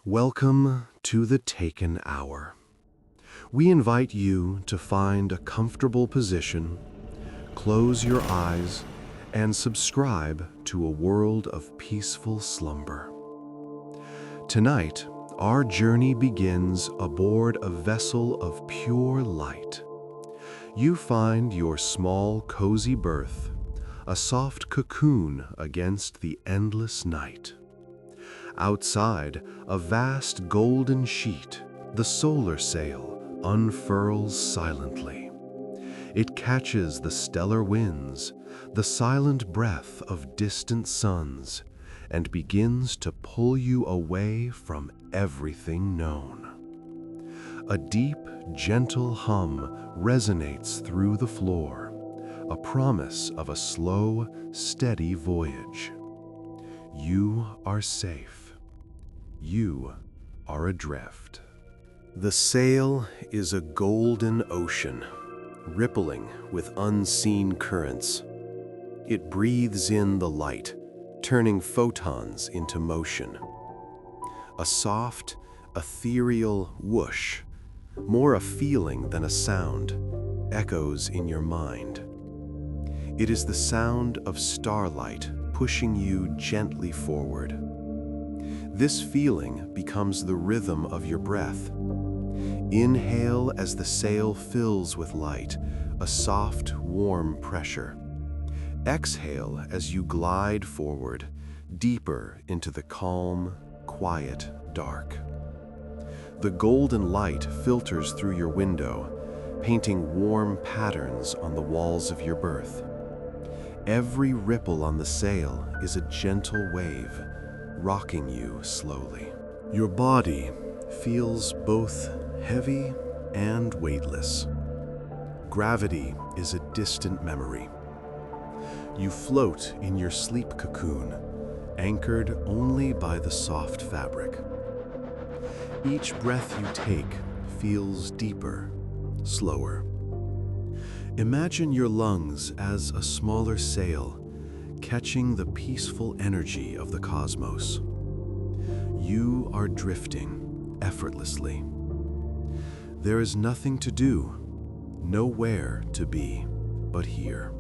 Welcome to the Taken Hour. We invite you to find a comfortable position, close your eyes, and subscribe to a world of peaceful slumber. Tonight, our journey begins aboard a vessel of pure light. You find your small, cozy berth, a soft cocoon against the endless night. Outside, a vast golden sheet, the solar sail, unfurls silently. It catches the stellar winds, the silent breath of distant suns, and begins to pull you away from everything known. A deep, gentle hum resonates through the floor, a promise of a slow, steady voyage. You are safe. You are adrift. The sail is a golden ocean, rippling with unseen currents. It breathes in the light, turning photons into motion. A soft, ethereal whoosh, more a feeling than a sound, echoes in your mind. It is the sound of starlight pushing you gently forward. This feeling becomes the rhythm of your breath. Inhale as the sail fills with light, a soft, warm pressure. Exhale as you glide forward, deeper into the calm, quiet dark. The golden light filters through your window, painting warm patterns on the walls of your berth. Every ripple on the sail is a gentle wave, rocking you slowly. Your body feels both heavy and weightless. Gravity is a distant memory. You float in your sleep cocoon, anchored only by the soft fabric. Each breath you take feels deeper, slower. Imagine your lungs as a smaller sail, catching the peaceful energy of the cosmos. You are drifting effortlessly. There is nothing to do, nowhere to be, but here.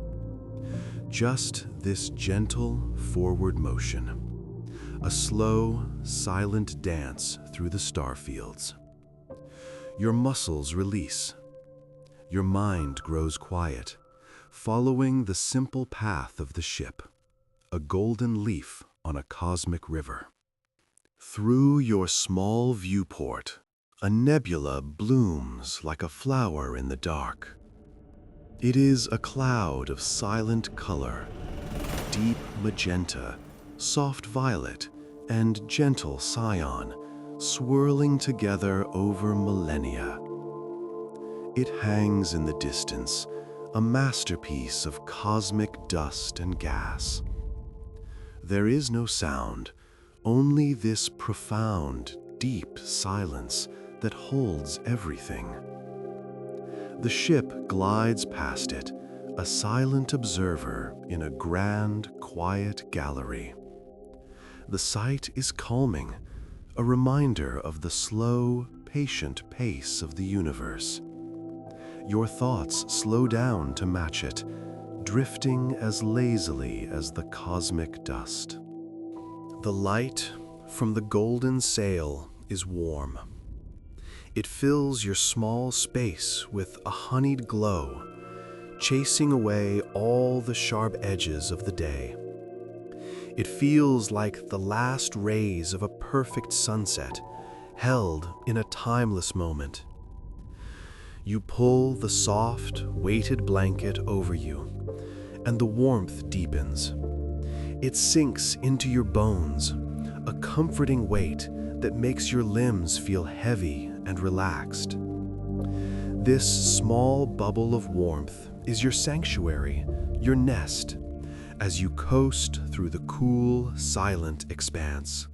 Just this gentle forward motion, a slow, silent dance through the star fields. Your muscles release. Your mind grows quiet, following the simple path of the ship, a golden leaf on a cosmic river. Through your small viewport, a nebula blooms like a flower in the dark. It is a cloud of silent color, deep magenta, soft violet, and gentle cyan, swirling together over millennia. It hangs in the distance, a masterpiece of cosmic dust and gas. There is no sound, only this profound, deep silence that holds everything. The ship glides past it, a silent observer in a grand, quiet gallery. The sight is calming, a reminder of the slow, patient pace of the universe. Your thoughts slow down to match it, drifting as lazily as the cosmic dust. The light from the golden sail is warm. It fills your small space with a honeyed glow, chasing away all the sharp edges of the day. It feels like the last rays of a perfect sunset, held in a timeless moment. You pull the soft, weighted blanket over you, and the warmth deepens. It sinks into your bones, a comforting weight that makes your limbs feel heavy and relaxed. This small bubble of warmth is your sanctuary, your nest, as you coast through the cool, silent expanse.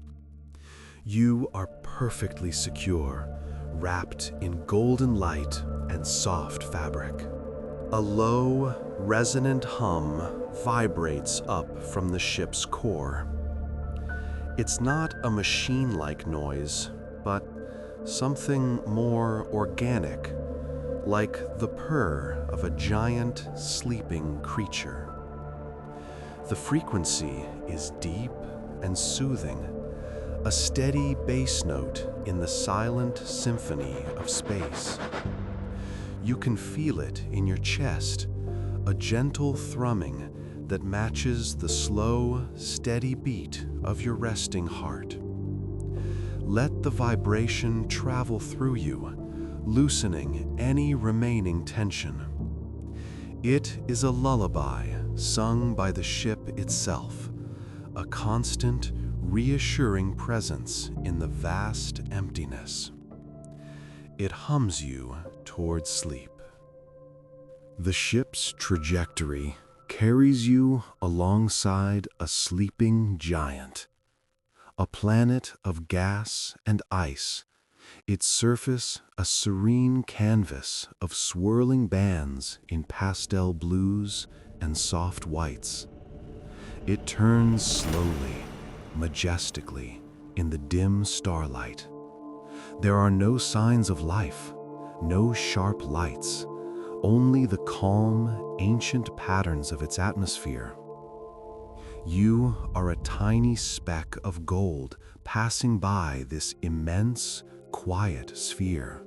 You are perfectly secure, wrapped in golden light and soft fabric. A low, resonant hum vibrates up from the ship's core. It's not a machine-like noise, but something more organic, like the purr of a giant sleeping creature. The frequency is deep and soothing, a steady bass note in the silent symphony of space. You can feel it in your chest, a gentle thrumming that matches the slow, steady beat of your resting heart. Let the vibration travel through you, loosening any remaining tension. It is a lullaby sung by the ship itself, a constant, reassuring presence in the vast emptiness. It hums you towards sleep. The ship's trajectory carries you alongside a sleeping giant, a planet of gas and ice, its surface a serene canvas of swirling bands in pastel blues and soft whites. It turns slowly, majestically, in the dim starlight. There are no signs of life, no sharp lights, only the calm, ancient patterns of its atmosphere. You are a tiny speck of gold passing by this immense, quiet sphere.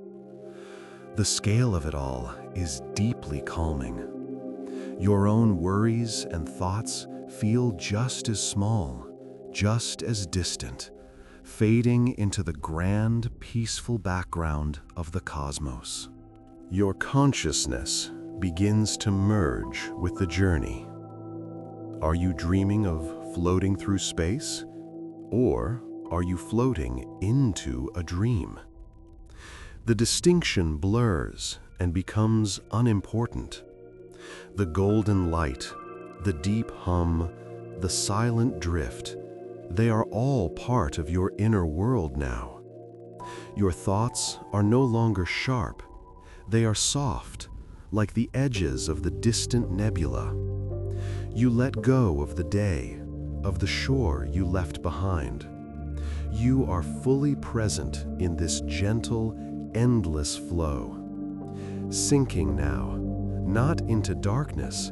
The scale of it all is deeply calming. Your own worries and thoughts feel just as small, just as distant, fading into the grand, peaceful background of the cosmos. Your consciousness begins to merge with the journey. Are you dreaming of floating through space? Or are you floating into a dream? The distinction blurs and becomes unimportant. The golden light, the deep hum, the silent drift, they are all part of your inner world now. Your thoughts are no longer sharp. They are soft, like the edges of the distant nebula. You let go of the day, of the shore you left behind. You are fully present in this gentle, endless flow, sinking now, not into darkness,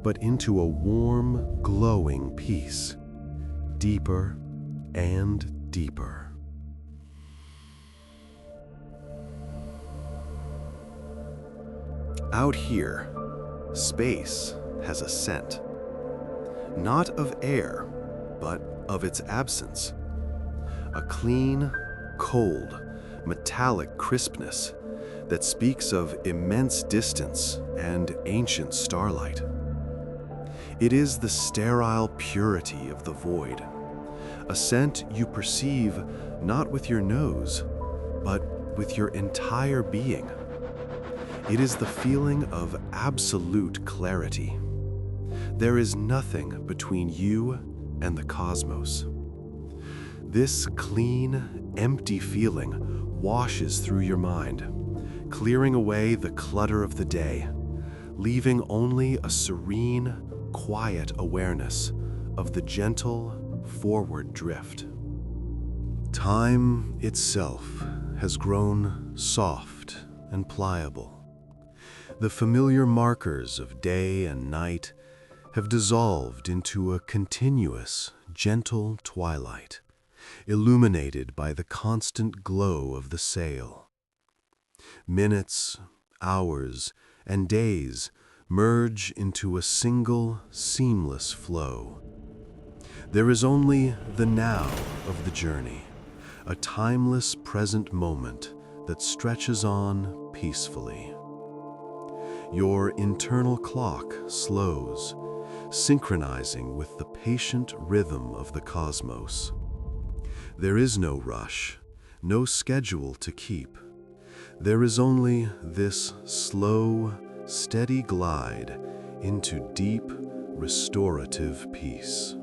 but into a warm, glowing peace, deeper and deeper. Out here, space has a scent. Not of air, but of its absence. A clean, cold, metallic crispness that speaks of immense distance and ancient starlight. It is the sterile purity of the void, a scent you perceive not with your nose, but with your entire being. It is the feeling of absolute clarity. There is nothing between you and the cosmos. This clean, empty feeling washes through your mind, clearing away the clutter of the day, leaving only a serene, quiet awareness of the gentle, forward drift. Time itself has grown soft and pliable. The familiar markers of day and night have dissolved into a continuous, gentle twilight, illuminated by the constant glow of the sail. Minutes, hours, and days merge into a single, seamless flow. There is only the now of the journey, a timeless present moment that stretches on peacefully. Your internal clock slows, synchronizing with the patient rhythm of the cosmos. There is no rush, no schedule to keep. There is only this slow, steady glide into deep, restorative peace.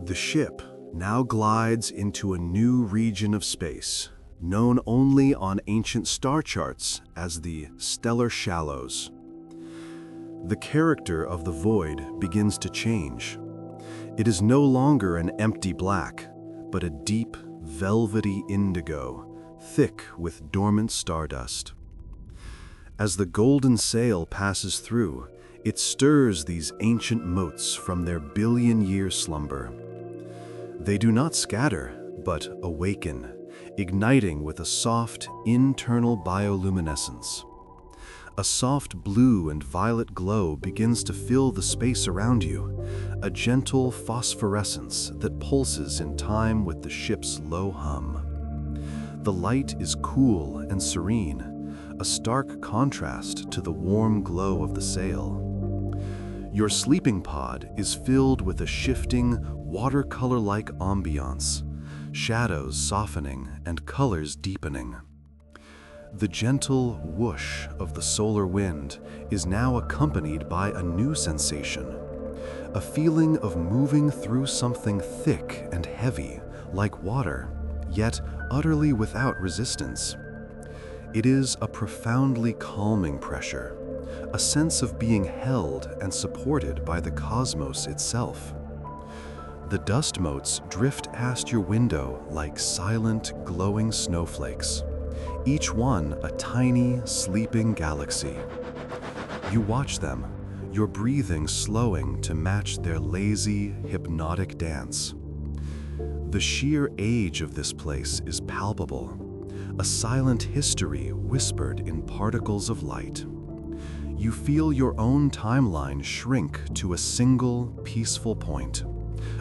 The ship now glides into a new region of space, known only on ancient star charts as the stellar shallows. The character of the void begins to change. It is no longer an empty black, but a deep, velvety indigo, thick with dormant stardust. As the golden sail passes through, it stirs these ancient motes from their billion-year slumber. They do not scatter, but awaken, igniting with a soft, internal bioluminescence. A soft blue and violet glow begins to fill the space around you, a gentle phosphorescence that pulses in time with the ship's low hum. The light is cool and serene, a stark contrast to the warm glow of the sail. Your sleeping pod is filled with a shifting, watercolor-like ambiance, shadows softening and colors deepening. The gentle whoosh of the solar wind is now accompanied by a new sensation, a feeling of moving through something thick and heavy, like water, yet utterly without resistance. It is a profoundly calming pressure, a sense of being held and supported by the cosmos itself. The dust motes drift past your window like silent, glowing snowflakes, each one a tiny, sleeping galaxy. You watch them, your breathing slowing to match their lazy, hypnotic dance. The sheer age of this place is palpable, a silent history whispered in particles of light. You feel your own timeline shrink to a single, peaceful point,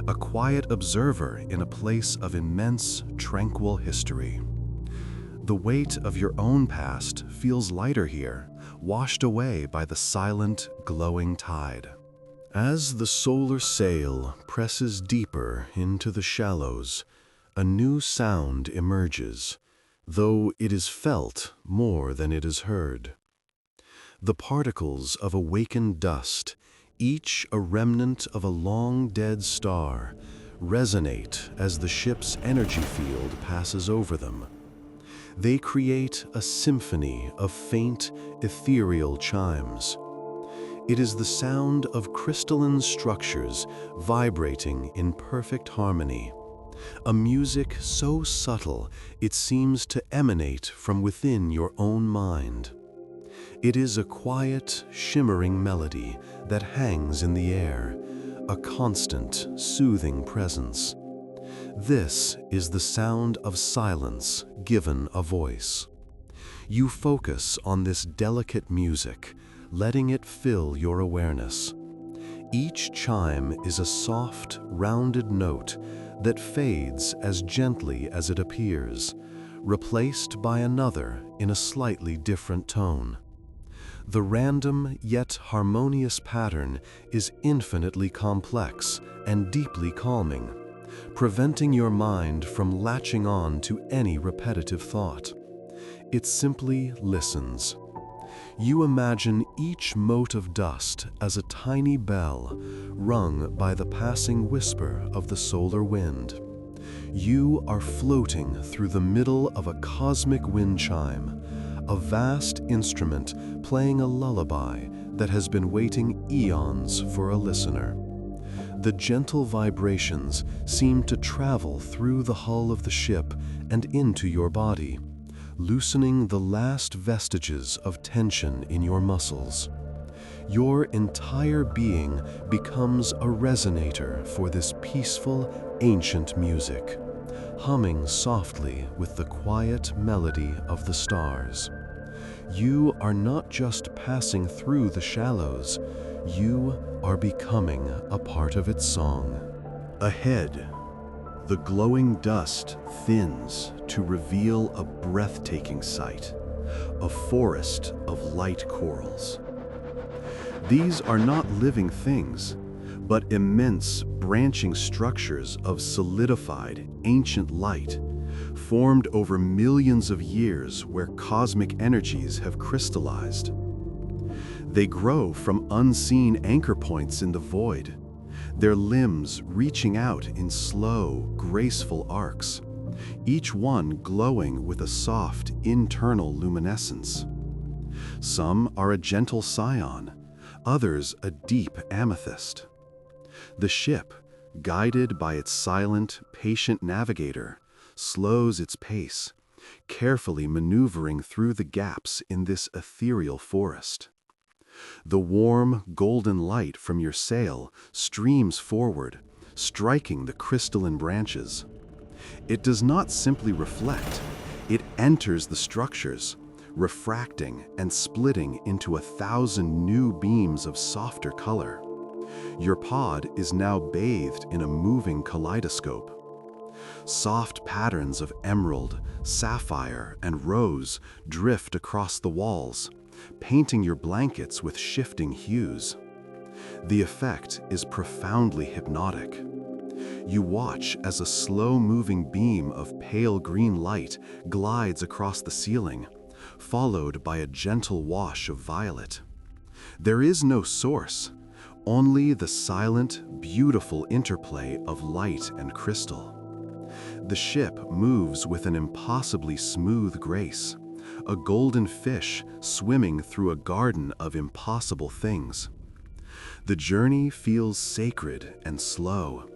a quiet observer in a place of immense, tranquil history. The weight of your own past feels lighter here, washed away by the silent, glowing tide. As the solar sail presses deeper into the shallows, a new sound emerges, though it is felt more than it is heard. The particles of awakened dust, each a remnant of a long-dead star, resonate as the ship's energy field passes over them. They create a symphony of faint, ethereal chimes. It is the sound of crystalline structures vibrating in perfect harmony, a music so subtle it seems to emanate from within your own mind. It is a quiet, shimmering melody that hangs in the air, a constant, soothing presence. This is the sound of silence given a voice. You focus on this delicate music, letting it fill your awareness. Each chime is a soft, rounded note that fades as gently as it appears, replaced by another in a slightly different tone. The random yet harmonious pattern is infinitely complex and deeply calming, preventing your mind from latching on to any repetitive thought. It simply listens. You imagine each mote of dust as a tiny bell rung by the passing whisper of the solar wind. You are floating through the middle of a cosmic wind chime, a vast instrument playing a lullaby that has been waiting eons for a listener. The gentle vibrations seem to travel through the hull of the ship and into your body, loosening the last vestiges of tension in your muscles. Your entire being becomes a resonator for this peaceful, ancient music, humming softly with the quiet melody of the stars. You are not just passing through the shallows, you are becoming a part of its song. Ahead, the glowing dust thins to reveal a breathtaking sight, a forest of light corals. These are not living things, but immense branching structures of solidified, ancient light, formed over millions of years where cosmic energies have crystallized. They grow from unseen anchor points in the void, their limbs reaching out in slow, graceful arcs, each one glowing with a soft, internal luminescence. Some are a gentle cyan, others a deep amethyst. The ship, guided by its silent, patient navigator, slows its pace, carefully maneuvering through the gaps in this ethereal forest. The warm, golden light from your sail streams forward, striking the crystalline branches. It does not simply reflect, it enters the structures, refracting and splitting into 1,000 new beams of softer color. Your pod is now bathed in a moving kaleidoscope. Soft patterns of emerald, sapphire, and rose drift across the walls, painting your blankets with shifting hues. The effect is profoundly hypnotic. You watch as a slow-moving beam of pale green light glides across the ceiling, followed by a gentle wash of violet. There is no source, only the silent, beautiful interplay of light and crystal. The ship moves with an impossibly smooth grace, a golden fish swimming through a garden of impossible things. The journey feels sacred and slow,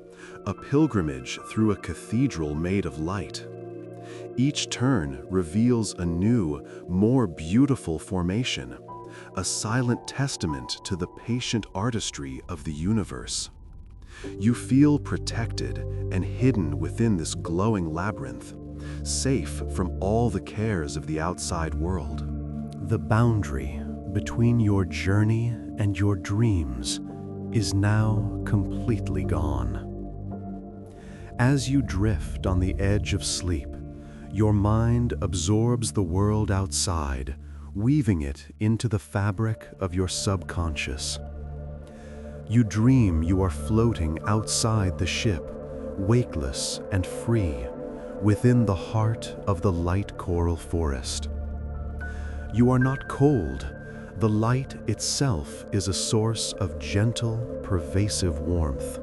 a pilgrimage through a cathedral made of light. Each turn reveals a new, more beautiful formation, a silent testament to the patient artistry of the universe. You feel protected and hidden within this glowing labyrinth, safe from all the cares of the outside world. The boundary between your journey and your dreams is now completely gone. As you drift on the edge of sleep, your mind absorbs the world outside, weaving it into the fabric of your subconscious. You dream you are floating outside the ship, wakeless and free, within the heart of the light coral forest. You are not cold. The light itself is a source of gentle, pervasive warmth.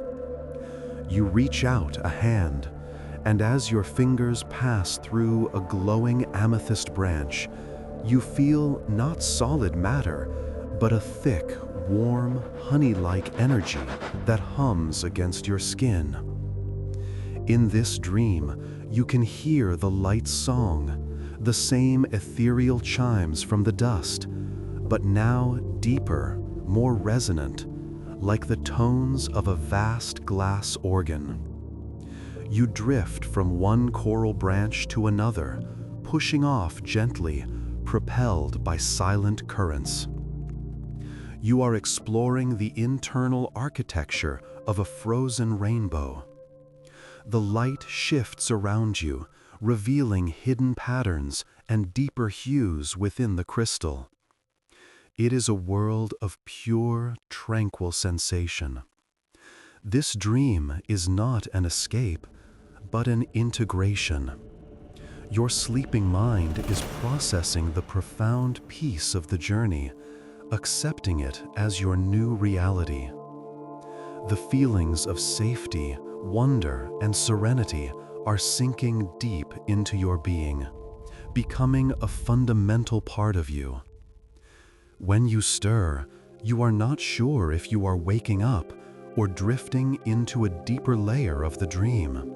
You reach out a hand, and as your fingers pass through a glowing amethyst branch, you feel not solid matter, but a thick, warm, honey-like energy that hums against your skin. In this dream, you can hear the light's song, the same ethereal chimes from the dust, but now deeper, more resonant, like the tones of a vast glass organ. You drift from one coral branch to another, pushing off gently, propelled by silent currents. You are exploring the internal architecture of a frozen rainbow. The light shifts around you, revealing hidden patterns and deeper hues within the crystal. It is a world of pure, tranquil sensation. This dream is not an escape, but an integration. Your sleeping mind is processing the profound peace of the journey, accepting it as your new reality. The feelings of safety, wonder, and serenity are sinking deep into your being, becoming a fundamental part of you. When you stir, you are not sure if you are waking up or drifting into a deeper layer of the dream.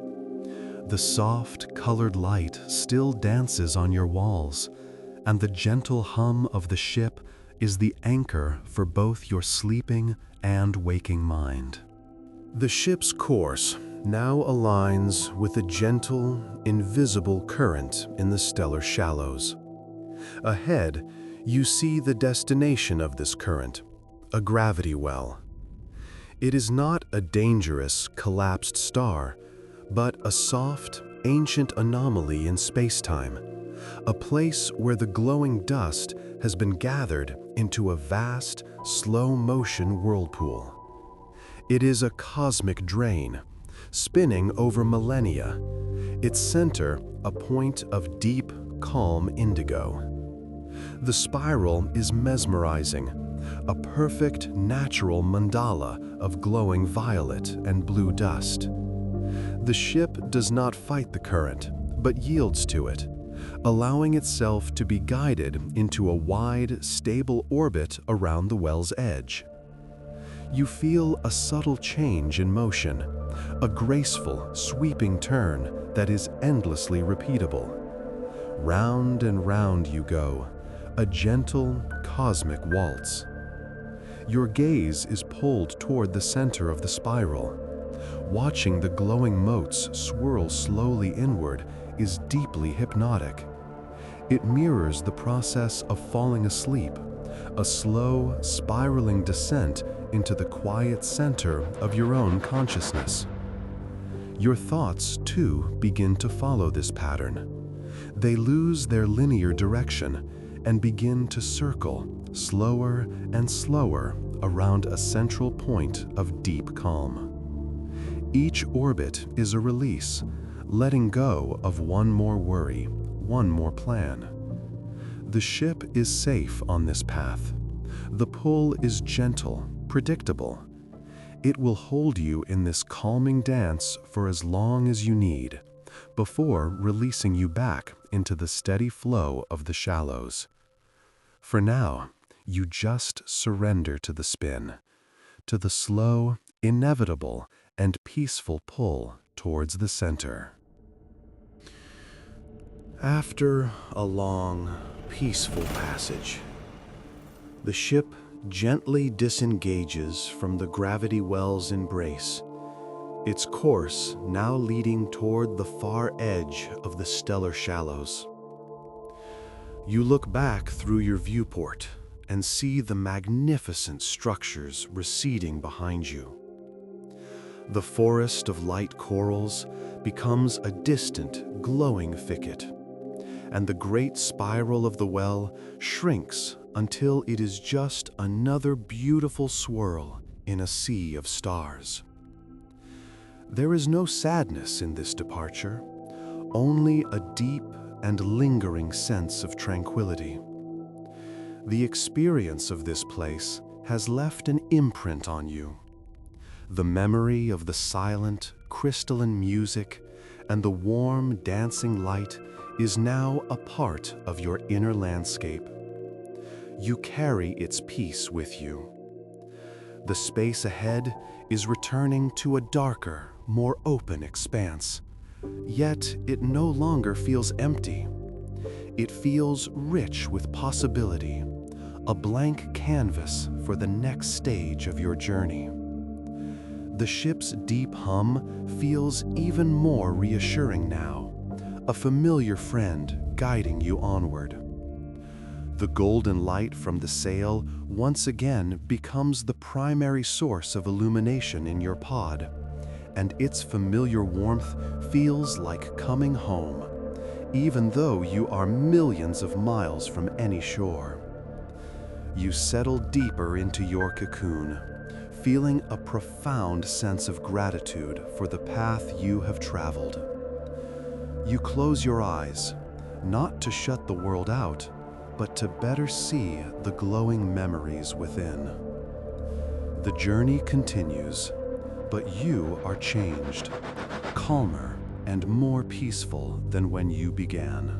The soft, colored light still dances on your walls, and the gentle hum of the ship is the anchor for both your sleeping and waking mind. The ship's course now aligns with a gentle, invisible current in the stellar shallows. Ahead, you see the destination of this current, a gravity well. It is not a dangerous, collapsed star, but a soft, ancient anomaly in space-time, a place where the glowing dust has been gathered into a vast, slow-motion whirlpool. It is a cosmic drain, spinning over millennia, its center a point of deep, calm indigo. The spiral is mesmerizing, a perfect natural mandala of glowing violet and blue dust. The ship does not fight the current, but yields to it, allowing itself to be guided into a wide, stable orbit around the well's edge. You feel a subtle change in motion, a graceful, sweeping turn that is endlessly repeatable. Round and round you go, a gentle, cosmic waltz. Your gaze is pulled toward the center of the spiral. Watching the glowing motes swirl slowly inward is deeply hypnotic. It mirrors the process of falling asleep, a slow, spiraling descent into the quiet center of your own consciousness. Your thoughts, too, begin to follow this pattern. They lose their linear direction and begin to circle, slower and slower, around a central point of deep calm. Each orbit is a release, letting go of one more worry, one more plan. The ship is safe on this path. The pull is gentle, predictable. It will hold you in this calming dance for as long as you need, before releasing you back into the steady flow of the shallows. For now, you just surrender to the spin, to the slow, inevitable, and peaceful pull towards the center. After a long, peaceful passage, the ship gently disengages from the gravity well's embrace, its course now leading toward the far edge of the stellar shallows. You look back through your viewport and see the magnificent structures receding behind you. The forest of light corals becomes a distant, glowing thicket, and the great spiral of the well shrinks until it is just another beautiful swirl in a sea of stars. There is no sadness in this departure, only a deep and lingering sense of tranquility. The experience of this place has left an imprint on you. The memory of the silent, crystalline music and the warm, dancing light is now a part of your inner landscape. You carry its peace with you. The space ahead is returning to a darker, more open expanse, yet it no longer feels empty. It feels rich with possibility, a blank canvas for the next stage of your journey. The ship's deep hum feels even more reassuring now, a familiar friend guiding you onward. The golden light from the sail once again becomes the primary source of illumination in your pod, and its familiar warmth feels like coming home, even though you are millions of miles from any shore. You settle deeper into your cocoon, feeling a profound sense of gratitude for the path you have traveled. You close your eyes, not to shut the world out, but to better see the glowing memories within. The journey continues, but you are changed, calmer and more peaceful than when you began.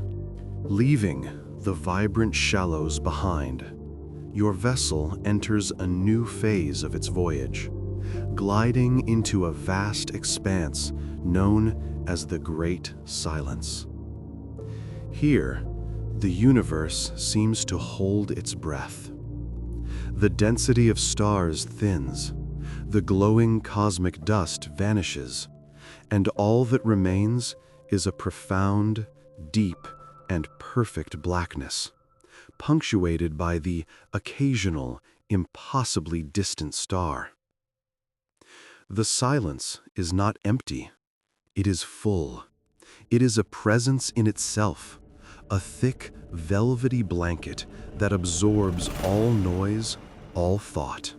Leaving the vibrant shallows behind, your vessel enters a new phase of its voyage, gliding into a vast expanse known as the Great Silence. Here, the universe seems to hold its breath. The density of stars thins, the glowing cosmic dust vanishes, and all that remains is a profound, deep, and perfect blackness, punctuated by the occasional, impossibly distant star. The silence is not empty. It is full. It is a presence in itself, a thick, velvety blanket that absorbs all noise, all thought.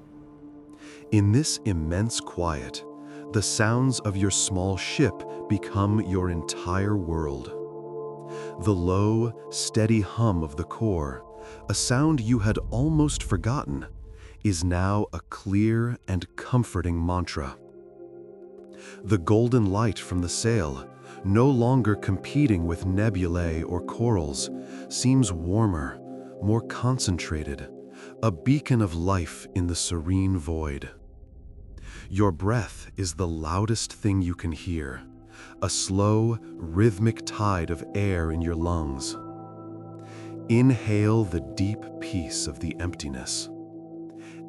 In this immense quiet, the sounds of your small ship become your entire world. The low, steady hum of the core, a sound you had almost forgotten, is now a clear and comforting mantra. The golden light from the sail, no longer competing with nebulae or corals, seems warmer, more concentrated, a beacon of life in the serene void. Your breath is the loudest thing you can hear, a slow, rhythmic tide of air in your lungs. Inhale the deep peace of the emptiness.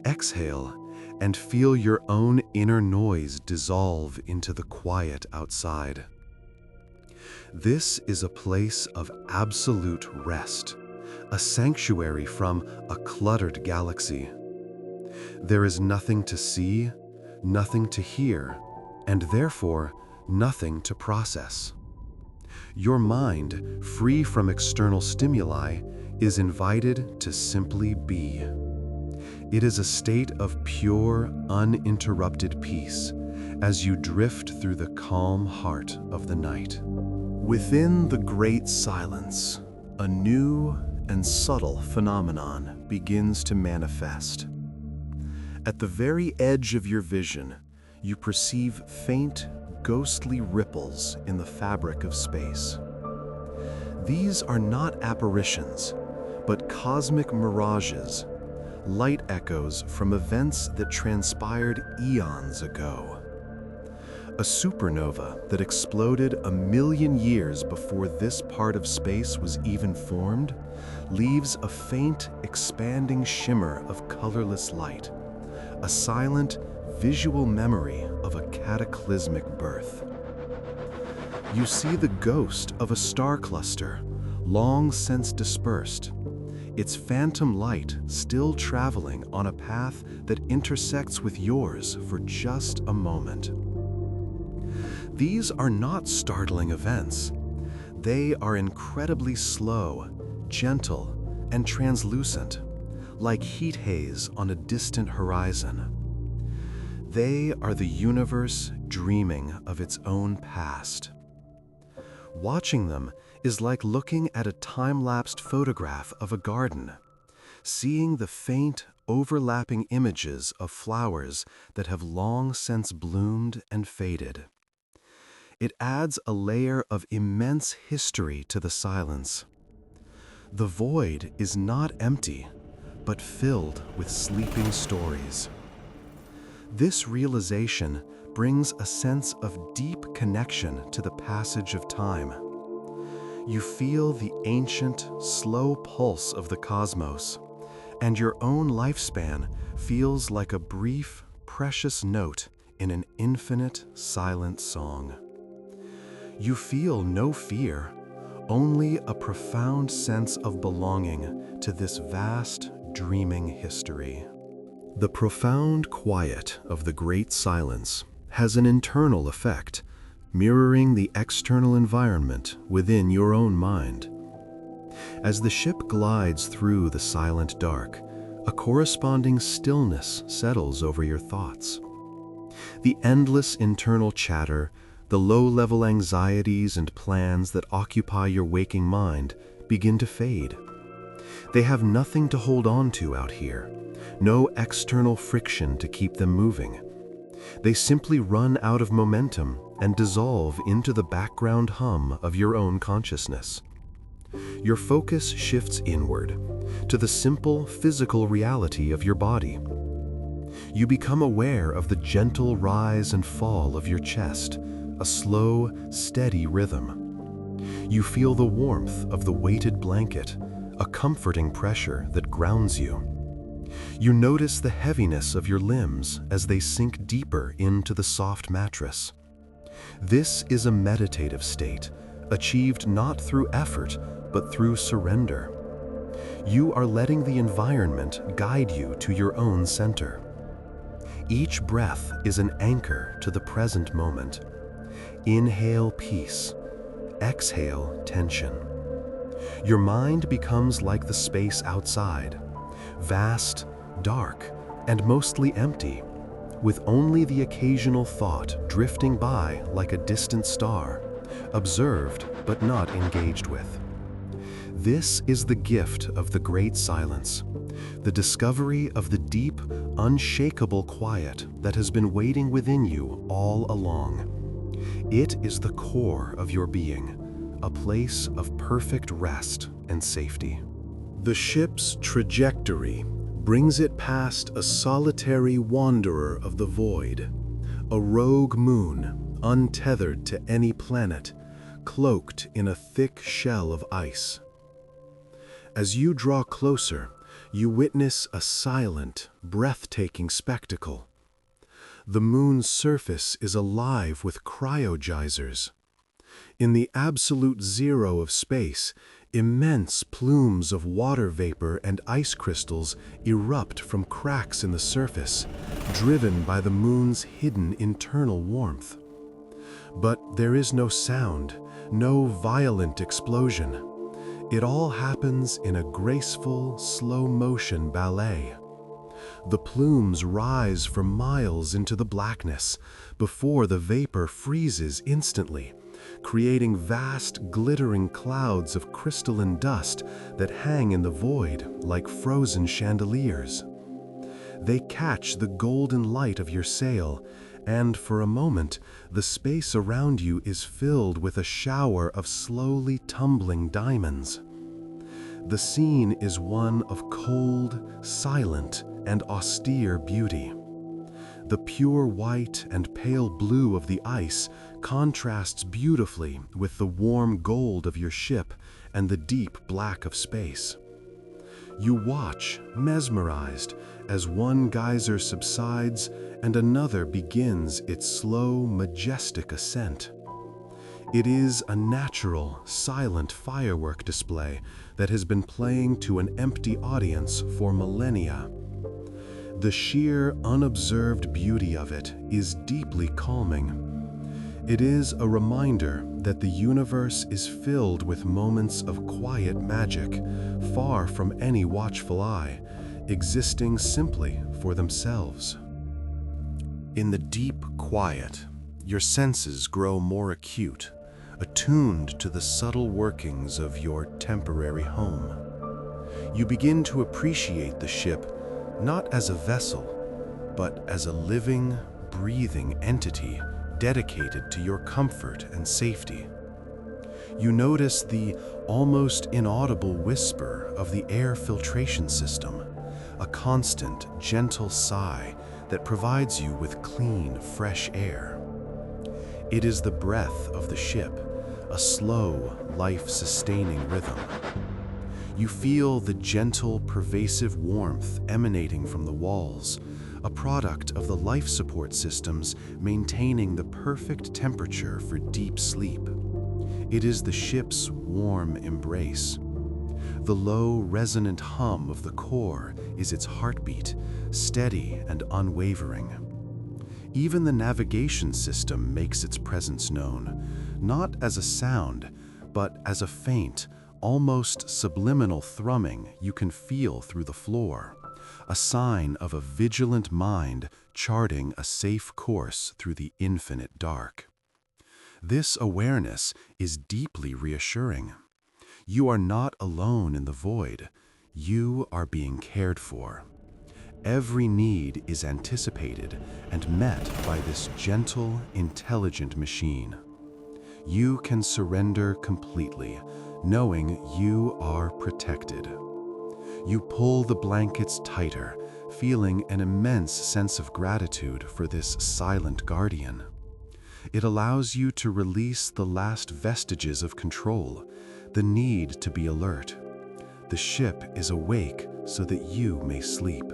Exhale and feel your own inner noise dissolve into the quiet outside. This is a place of absolute rest, a sanctuary from a cluttered galaxy. There is nothing to see, nothing to hear, and therefore nothing to process. Your mind, free from external stimuli, is invited to simply be. It is a state of pure, uninterrupted peace as you drift through the calm heart of the night. Within the great silence, a new and subtle phenomenon begins to manifest. At the very edge of your vision, you perceive faint, ghostly ripples in the fabric of space. These are not apparitions, but cosmic mirages, light echoes from events that transpired eons ago. A supernova that exploded 1,000,000 years before this part of space was even formed leaves a faint, expanding shimmer of colorless light, a silent, visual memory of a cataclysmic birth. You see the ghost of a star cluster, long since dispersed, its phantom light still traveling on a path that intersects with yours for just a moment. These are not startling events. They are incredibly slow, gentle, and translucent, like heat haze on a distant horizon. They are the universe dreaming of its own past. Watching them is like looking at a time-lapsed photograph of a garden, seeing the faint, overlapping images of flowers that have long since bloomed and faded. It adds a layer of immense history to the silence. The void is not empty, but filled with sleeping stories. This realization brings a sense of deep connection to the passage of time. You feel the ancient, slow pulse of the cosmos, and your own lifespan feels like a brief, precious note in an infinite, silent song. You feel no fear, only a profound sense of belonging to this vast, dreaming history. The profound quiet of the great silence has an internal effect, mirroring the external environment within your own mind. As the ship glides through the silent dark, a corresponding stillness settles over your thoughts. The endless internal chatter, the low-level anxieties and plans that occupy your waking mind begin to fade. They have nothing to hold on to out here, no external friction to keep them moving. They simply run out of momentum and dissolve into the background hum of your own consciousness. Your focus shifts inward, to the simple physical reality of your body. You become aware of the gentle rise and fall of your chest, a slow, steady rhythm. You feel the warmth of the weighted blanket, a comforting pressure that grounds you. You notice the heaviness of your limbs as they sink deeper into the soft mattress. This is a meditative state, achieved not through effort, but through surrender. You are letting the environment guide you to your own center. Each breath is an anchor to the present moment. Inhale peace, exhale tension. Your mind becomes like the space outside, vast, dark, and mostly empty, with only the occasional thought drifting by like a distant star, observed but not engaged with. This is the gift of the great silence, the discovery of the deep, unshakable quiet that has been waiting within you all along. It is the core of your being, a place of perfect rest and safety. The ship's trajectory brings it past a solitary wanderer of the void, a rogue moon untethered to any planet, cloaked in a thick shell of ice. As you draw closer, you witness a silent, breathtaking spectacle. The moon's surface is alive with cryogeysers. In the absolute zero of space, immense plumes of water vapor and ice crystals erupt from cracks in the surface, driven by the moon's hidden internal warmth. But there is no sound, no violent explosion. It all happens in a graceful, slow-motion ballet. The plumes rise for miles into the blackness before the vapor freezes instantly, creating vast, glittering clouds of crystalline dust that hang in the void like frozen chandeliers. They catch the golden light of your sail, and for a moment, the space around you is filled with a shower of slowly tumbling diamonds. The scene is one of cold, silent, and austere beauty. The pure white and pale blue of the ice contrasts beautifully with the warm gold of your ship and the deep black of space. You watch, mesmerized, as one geyser subsides and another begins its slow, majestic ascent. It is a natural, silent firework display that has been playing to an empty audience for millennia. The sheer, unobserved beauty of it is deeply calming. It is a reminder that the universe is filled with moments of quiet magic, far from any watchful eye, existing simply for themselves. In the deep quiet, your senses grow more acute, attuned to the subtle workings of your temporary home. You begin to appreciate the ship not as a vessel, but as a living, breathing entity dedicated to your comfort and safety. You notice the almost inaudible whisper of the air filtration system, a constant, gentle sigh that provides you with clean, fresh air. It is the breath of the ship, a slow, life-sustaining rhythm. You feel the gentle, pervasive warmth emanating from the walls, a product of the life support systems maintaining the perfect temperature for deep sleep. It is the ship's warm embrace. The low, resonant hum of the core is its heartbeat, steady and unwavering. Even the navigation system makes its presence known, not as a sound, but as a faint, almost subliminal thrumming you can feel through the floor, a sign of a vigilant mind charting a safe course through the infinite dark. This awareness is deeply reassuring. You are not alone in the void. You are being cared for. Every need is anticipated and met by this gentle, intelligent machine. You can surrender completely, knowing you are protected. You pull the blankets tighter, feeling an immense sense of gratitude for this silent guardian. It allows you to release the last vestiges of control, the need to be alert. The ship is awake so that you may sleep.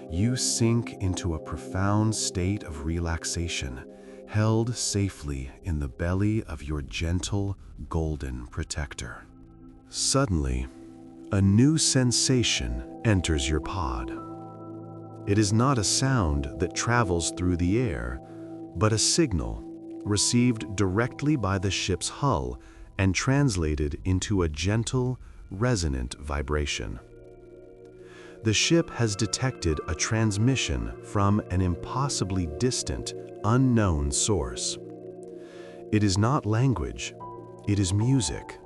You sink into a profound state of relaxation, held safely in the belly of your gentle, golden protector. Suddenly, a new sensation enters your pod. It is not a sound that travels through the air, but a signal received directly by the ship's hull and translated into a gentle, resonant vibration. The ship has detected a transmission from an impossibly distant, unknown source. It is not language, it is music.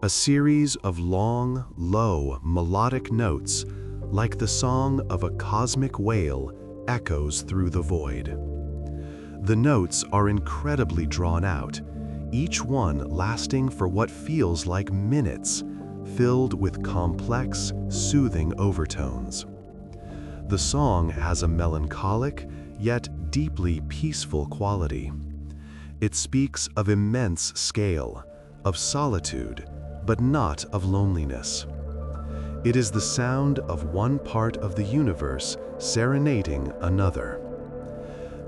A series of long, low, melodic notes, like the song of a cosmic whale, echoes through the void. The notes are incredibly drawn out, each one lasting for what feels like minutes, filled with complex, soothing overtones. The song has a melancholic, yet deeply peaceful quality, It speaks of immense scale, of solitude, but not of loneliness. It is the sound of one part of the universe serenading another.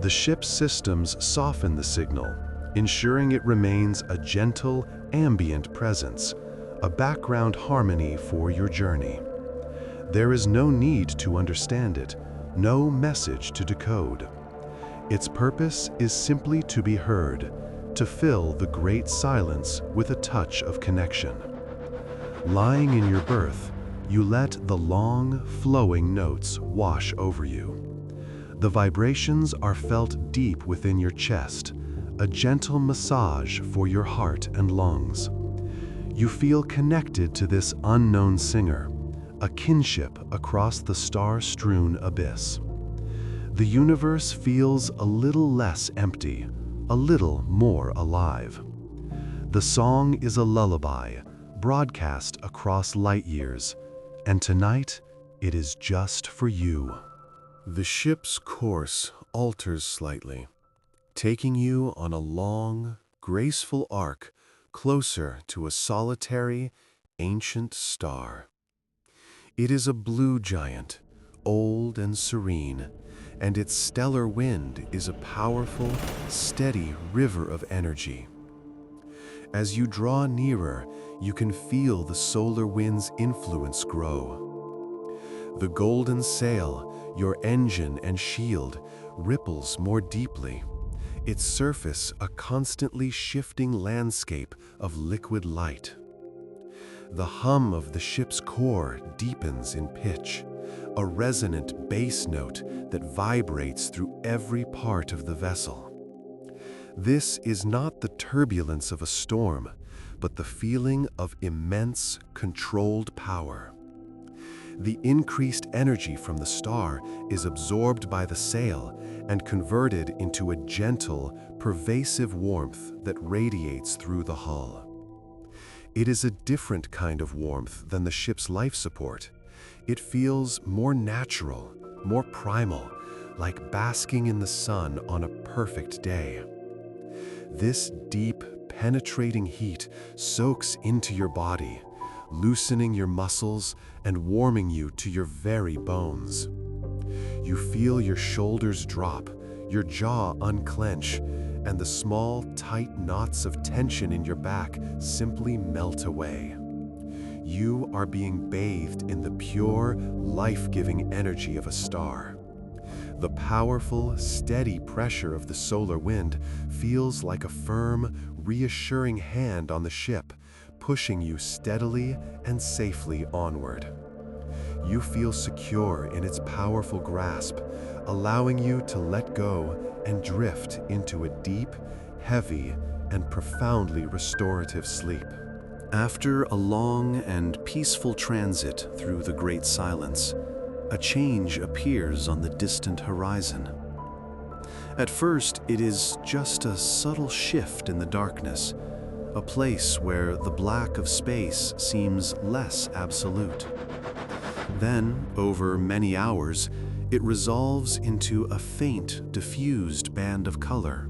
The ship's systems soften the signal, ensuring it remains a gentle, ambient presence, a background harmony for your journey. There is no need to understand it, no message to decode. Its purpose is simply to be heard, to fill the great silence with a touch of connection. Lying in your berth, you let the long, flowing notes wash over you. The vibrations are felt deep within your chest, a gentle massage for your heart and lungs. You feel connected to this unknown singer, a kinship across the star-strewn abyss. The universe feels a little less empty, a little more alive. The song is a lullaby, broadcast across light years, and tonight it is just for you. The ship's course alters slightly, taking you on a long, graceful arc closer to a solitary, ancient star. It is a blue giant, old and serene, and its stellar wind is a powerful, steady river of energy. As you draw nearer, you can feel the solar wind's influence grow. The golden sail, your engine and shield, ripples more deeply, its surface a constantly shifting landscape of liquid light. The hum of the ship's core deepens in pitch, a resonant bass note that vibrates through every part of the vessel. This is not the turbulence of a storm, but the feeling of immense, controlled power. The increased energy from the star is absorbed by the sail and converted into a gentle, pervasive warmth that radiates through the hull. It is a different kind of warmth than the ship's life support. It feels more natural, more primal, like basking in the sun on a perfect day. This deep, penetrating heat soaks into your body, loosening your muscles and warming you to your very bones. You feel your shoulders drop, your jaw unclench, and the small, tight knots of tension in your back simply melt away. You are being bathed in the pure, life-giving energy of a star. The powerful, steady pressure of the solar wind feels like a firm, reassuring hand on the ship, pushing you steadily and safely onward. You feel secure in its powerful grasp, allowing you to let go and drift into a deep, heavy, and profoundly restorative sleep. After a long and peaceful transit through the great silence, a change appears on the distant horizon. At first, it is just a subtle shift in the darkness, a place where the black of space seems less absolute. Then, over many hours, it resolves into a faint, diffused band of color.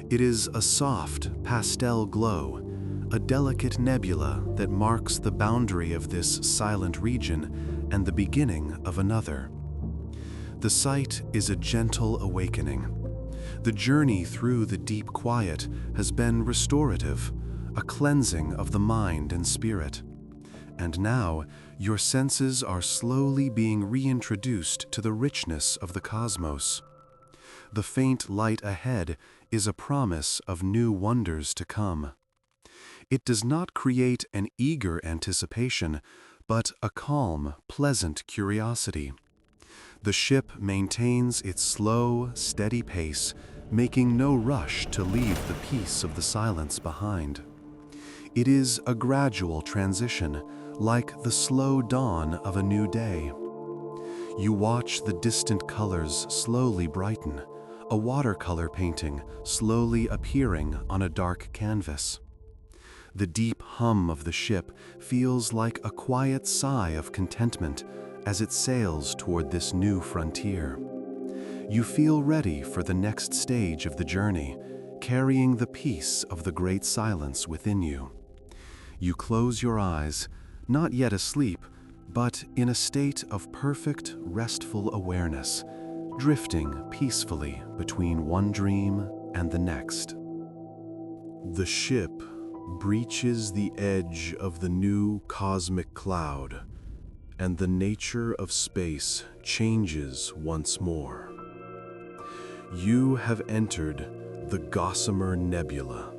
It is a soft, pastel glow, a delicate nebula that marks the boundary of this silent region and the beginning of another. The sight is a gentle awakening. The journey through the deep quiet has been restorative, a cleansing of the mind and spirit. And now, your senses are slowly being reintroduced to the richness of the cosmos. The faint light ahead is a promise of new wonders to come. It does not create an eager anticipation, but a calm, pleasant curiosity. The ship maintains its slow, steady pace, making no rush to leave the peace of the silence behind. It is a gradual transition, like the slow dawn of a new day. You watch the distant colors slowly brighten, a watercolor painting slowly appearing on a dark canvas. The deep hum of the ship feels like a quiet sigh of contentment as it sails toward this new frontier. You feel ready for the next stage of the journey, carrying the peace of the great silence within you. You close your eyes, not yet asleep, but in a state of perfect, restful awareness, drifting peacefully between one dream and the next. The ship breaches the edge of the new cosmic cloud, and the nature of space changes once more. You have entered the Gossamer Nebula.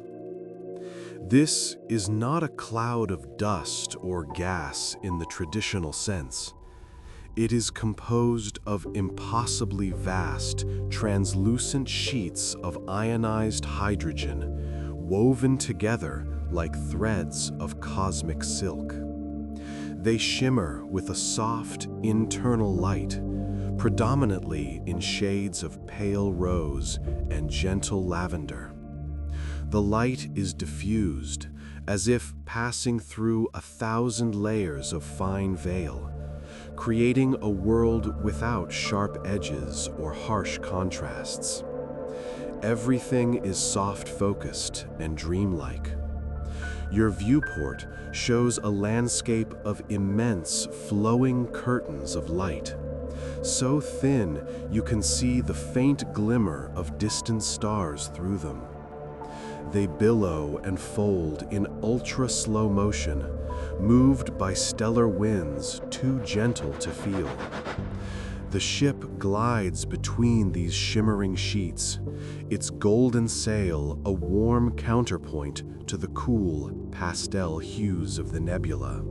This is not a cloud of dust or gas in the traditional sense. It is composed of impossibly vast, translucent sheets of ionized hydrogen, woven together like threads of cosmic silk. They shimmer with a soft, internal light, predominantly in shades of pale rose and gentle lavender. The light is diffused, as if passing through 1,000 layers of fine veil, creating a world without sharp edges or harsh contrasts. Everything is soft-focused and dreamlike. Your viewport shows a landscape of immense, flowing curtains of light, so thin you can see the faint glimmer of distant stars through them. They billow and fold in ultra-slow motion, moved by stellar winds too gentle to feel. The ship glides between these shimmering sheets, its golden sail a warm counterpoint to the cool, pastel hues of the nebula.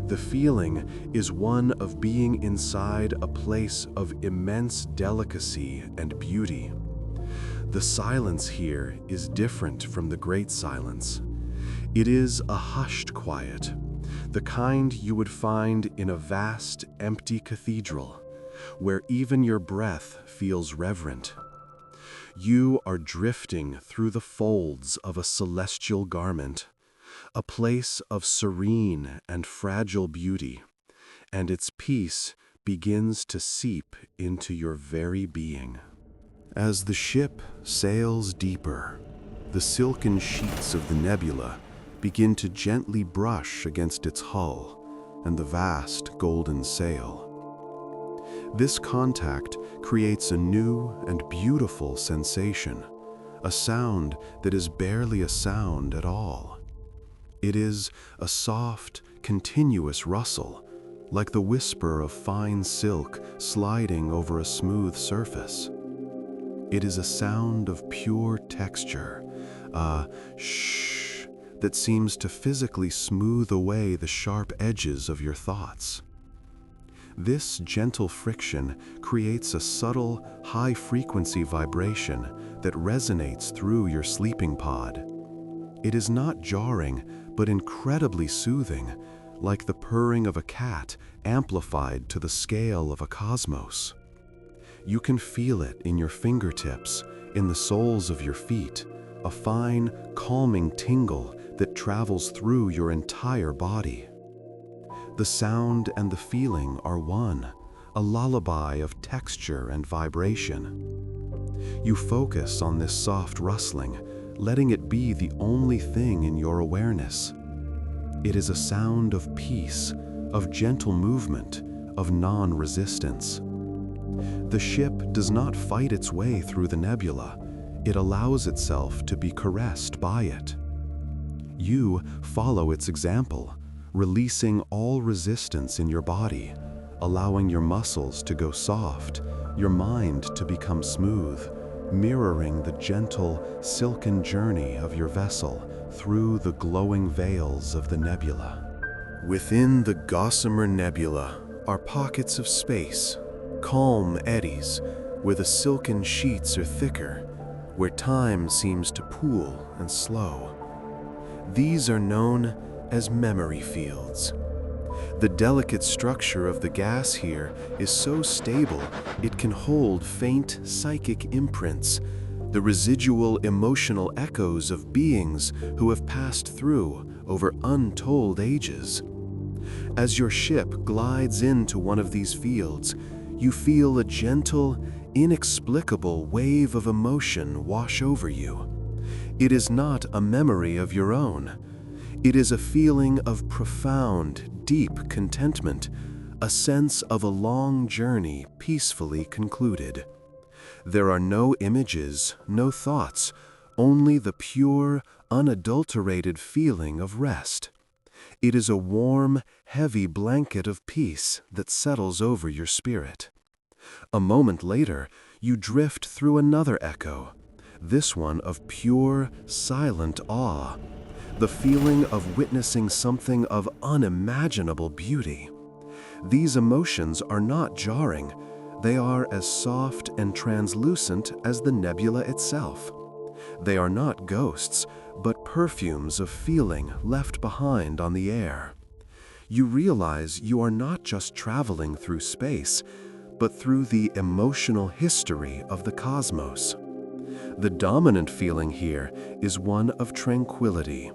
The feeling is one of being inside a place of immense delicacy and beauty. The silence here is different from the great silence. It is a hushed quiet, the kind you would find in a vast, empty cathedral, where even your breath feels reverent. You are drifting through the folds of a celestial garment, a place of serene and fragile beauty, and its peace begins to seep into your very being. As the ship sails deeper, the silken sheets of the nebula begin to gently brush against its hull and the vast golden sail. This contact creates a new and beautiful sensation, a sound that is barely a sound at all. It is a soft, continuous rustle, like the whisper of fine silk sliding over a smooth surface. It is a sound of pure texture, a shh that seems to physically smooth away the sharp edges of your thoughts. This gentle friction creates a subtle, high-frequency vibration that resonates through your sleeping pod. It is not jarring, but incredibly soothing, like the purring of a cat amplified to the scale of a cosmos. You can feel it in your fingertips, in the soles of your feet, a fine, calming tingle that travels through your entire body. The sound and the feeling are one, a lullaby of texture and vibration. You focus on this soft rustling, letting it be the only thing in your awareness. It is a sound of peace, of gentle movement, of non-resistance. The ship does not fight its way through the nebula. It allows itself to be caressed by it. You follow its example, releasing all resistance in your body, allowing your muscles to go soft, your mind to become smooth, mirroring the gentle, silken journey of your vessel through the glowing veils of the nebula. Within the Gossamer Nebula are pockets of space, calm eddies where the silken sheets are thicker, where time seems to pool and slow. These are known as memory fields. The delicate structure of the gas here is so stable it can hold faint psychic imprints, the residual emotional echoes of beings who have passed through over untold ages. As your ship glides into one of these fields, you feel a gentle, inexplicable wave of emotion wash over you. It is not a memory of your own. It is a feeling of profound, deep contentment, a sense of a long journey peacefully concluded. There are no images, no thoughts, only the pure, unadulterated feeling of rest. It is a warm, heavy blanket of peace that settles over your spirit. A moment later, you drift through another echo, this one of pure, silent awe, the feeling of witnessing something of unimaginable beauty. These emotions are not jarring. They are as soft and translucent as the nebula itself. They are not ghosts, but perfumes of feeling left behind on the air. You realize you are not just traveling through space, but through the emotional history of the cosmos. The dominant feeling here is one of tranquility.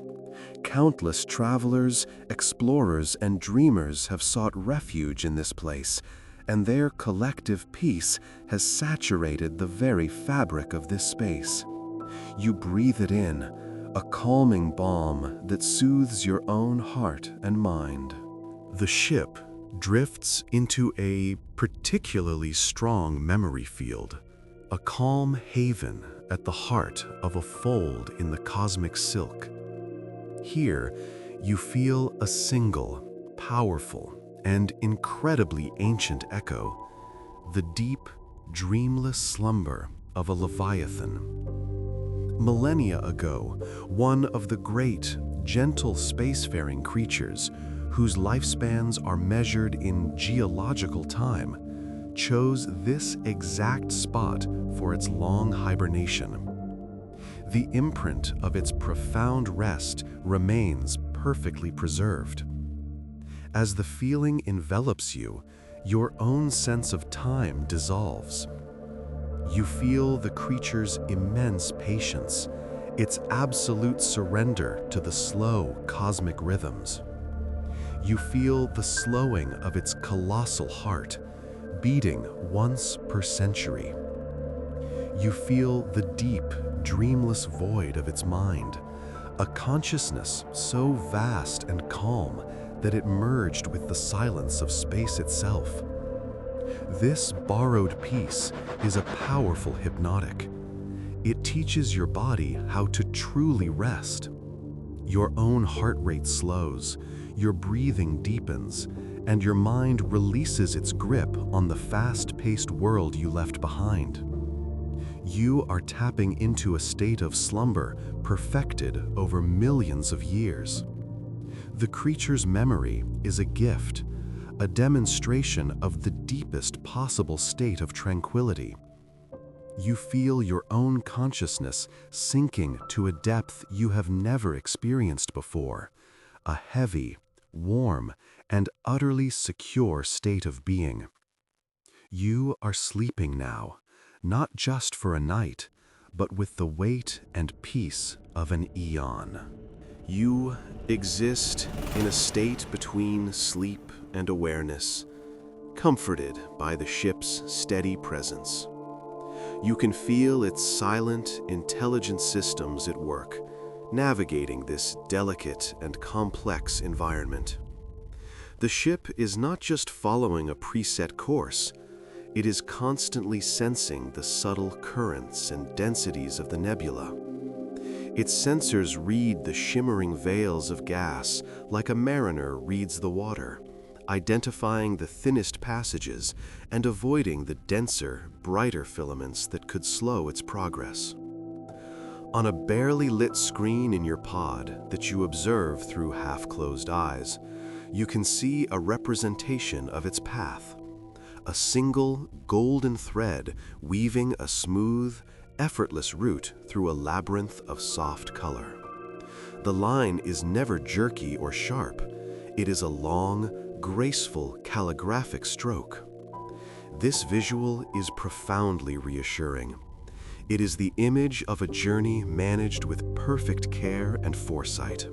Countless travelers, explorers, and dreamers have sought refuge in this place, and their collective peace has saturated the very fabric of this space. You breathe it in, a calming balm that soothes your own heart and mind. The ship drifts into a particularly strong memory field, a calm haven at the heart of a fold in the cosmic silk. Here, you feel a single, powerful, and incredibly ancient echo, the deep, dreamless slumber of a leviathan. Millennia ago, one of the great, gentle spacefaring creatures, whose lifespans are measured in geological time, chose this exact spot for its long hibernation. The imprint of its profound rest remains perfectly preserved. As the feeling envelops you, your own sense of time dissolves. You feel the creature's immense patience, its absolute surrender to the slow cosmic rhythms. You feel the slowing of its colossal heart, beating once per century. You feel the deep, dreamless void of its mind, a consciousness so vast and calm that it merged with the silence of space itself. This borrowed peace is a powerful hypnotic. It teaches your body how to truly rest. Your own heart rate slows, your breathing deepens, and your mind releases its grip on the fast-paced world you left behind. You are tapping into a state of slumber perfected over millions of years. The creature's memory is a gift, a demonstration of the deepest possible state of tranquility. You feel your own consciousness sinking to a depth you have never experienced before, a heavy, warm, and utterly secure state of being. You are sleeping now, not just for a night, but with the weight and peace of an eon. You exist in a state between sleep and awareness, comforted by the ship's steady presence. You can feel its silent, intelligent systems at work, navigating this delicate and complex environment. The ship is not just following a preset course, it is constantly sensing the subtle currents and densities of the nebula. Its sensors read the shimmering veils of gas like a mariner reads the water, identifying the thinnest passages and avoiding the denser, brighter filaments that could slow its progress. On a barely lit screen in your pod that you observe through half-closed eyes, you can see a representation of its path. A single, golden thread weaving a smooth, effortless route through a labyrinth of soft color. The line is never jerky or sharp. It is a long, graceful, calligraphic stroke. This visual is profoundly reassuring. It is the image of a journey managed with perfect care and foresight.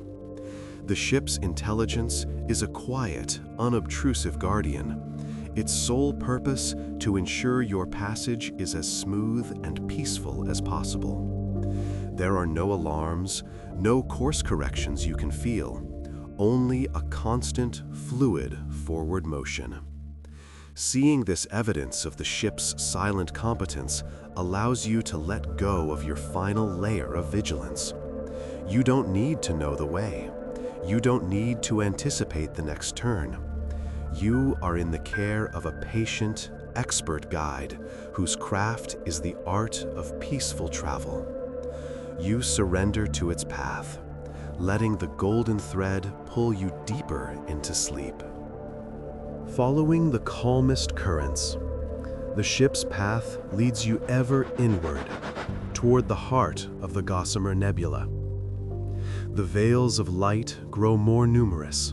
The ship's intelligence is a quiet, unobtrusive guardian, its sole purpose to ensure your passage is as smooth and peaceful as possible. There are no alarms, no course corrections you can feel, only a constant, fluid forward motion. Seeing this evidence of the ship's silent competence allows you to let go of your final layer of vigilance. You don't need to know the way. You don't need to anticipate the next turn. You are in the care of a patient, expert guide whose craft is the art of peaceful travel. You surrender to its path, letting the golden thread pull you deeper into sleep. Following the calmest currents, the ship's path leads you ever inward, toward the heart of the Gossamer Nebula. The veils of light grow more numerous,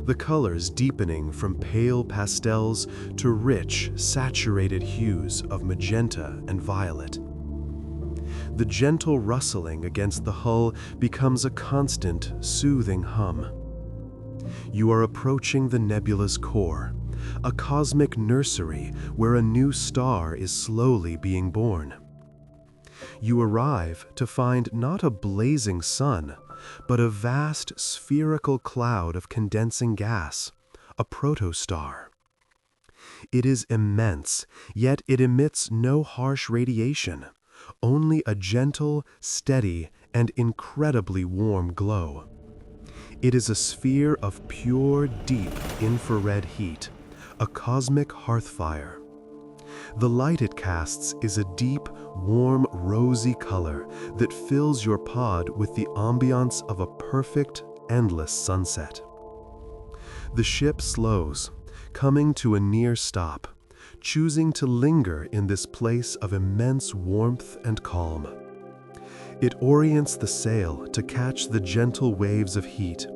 the colors deepening from pale pastels to rich, saturated hues of magenta and violet. The gentle rustling against the hull becomes a constant, soothing hum. You are approaching the nebula's core, a cosmic nursery where a new star is slowly being born. You arrive to find not a blazing sun, but a vast spherical cloud of condensing gas, a protostar. It is immense, yet it emits no harsh radiation, only a gentle, steady, and incredibly warm glow. It is a sphere of pure, deep infrared heat, a cosmic hearthfire. The light it casts is a deep, warm, rosy color that fills your pod with the ambiance of a perfect, endless sunset. The ship slows, coming to a near stop, choosing to linger in this place of immense warmth and calm. It orients the sail to catch the gentle waves of heat,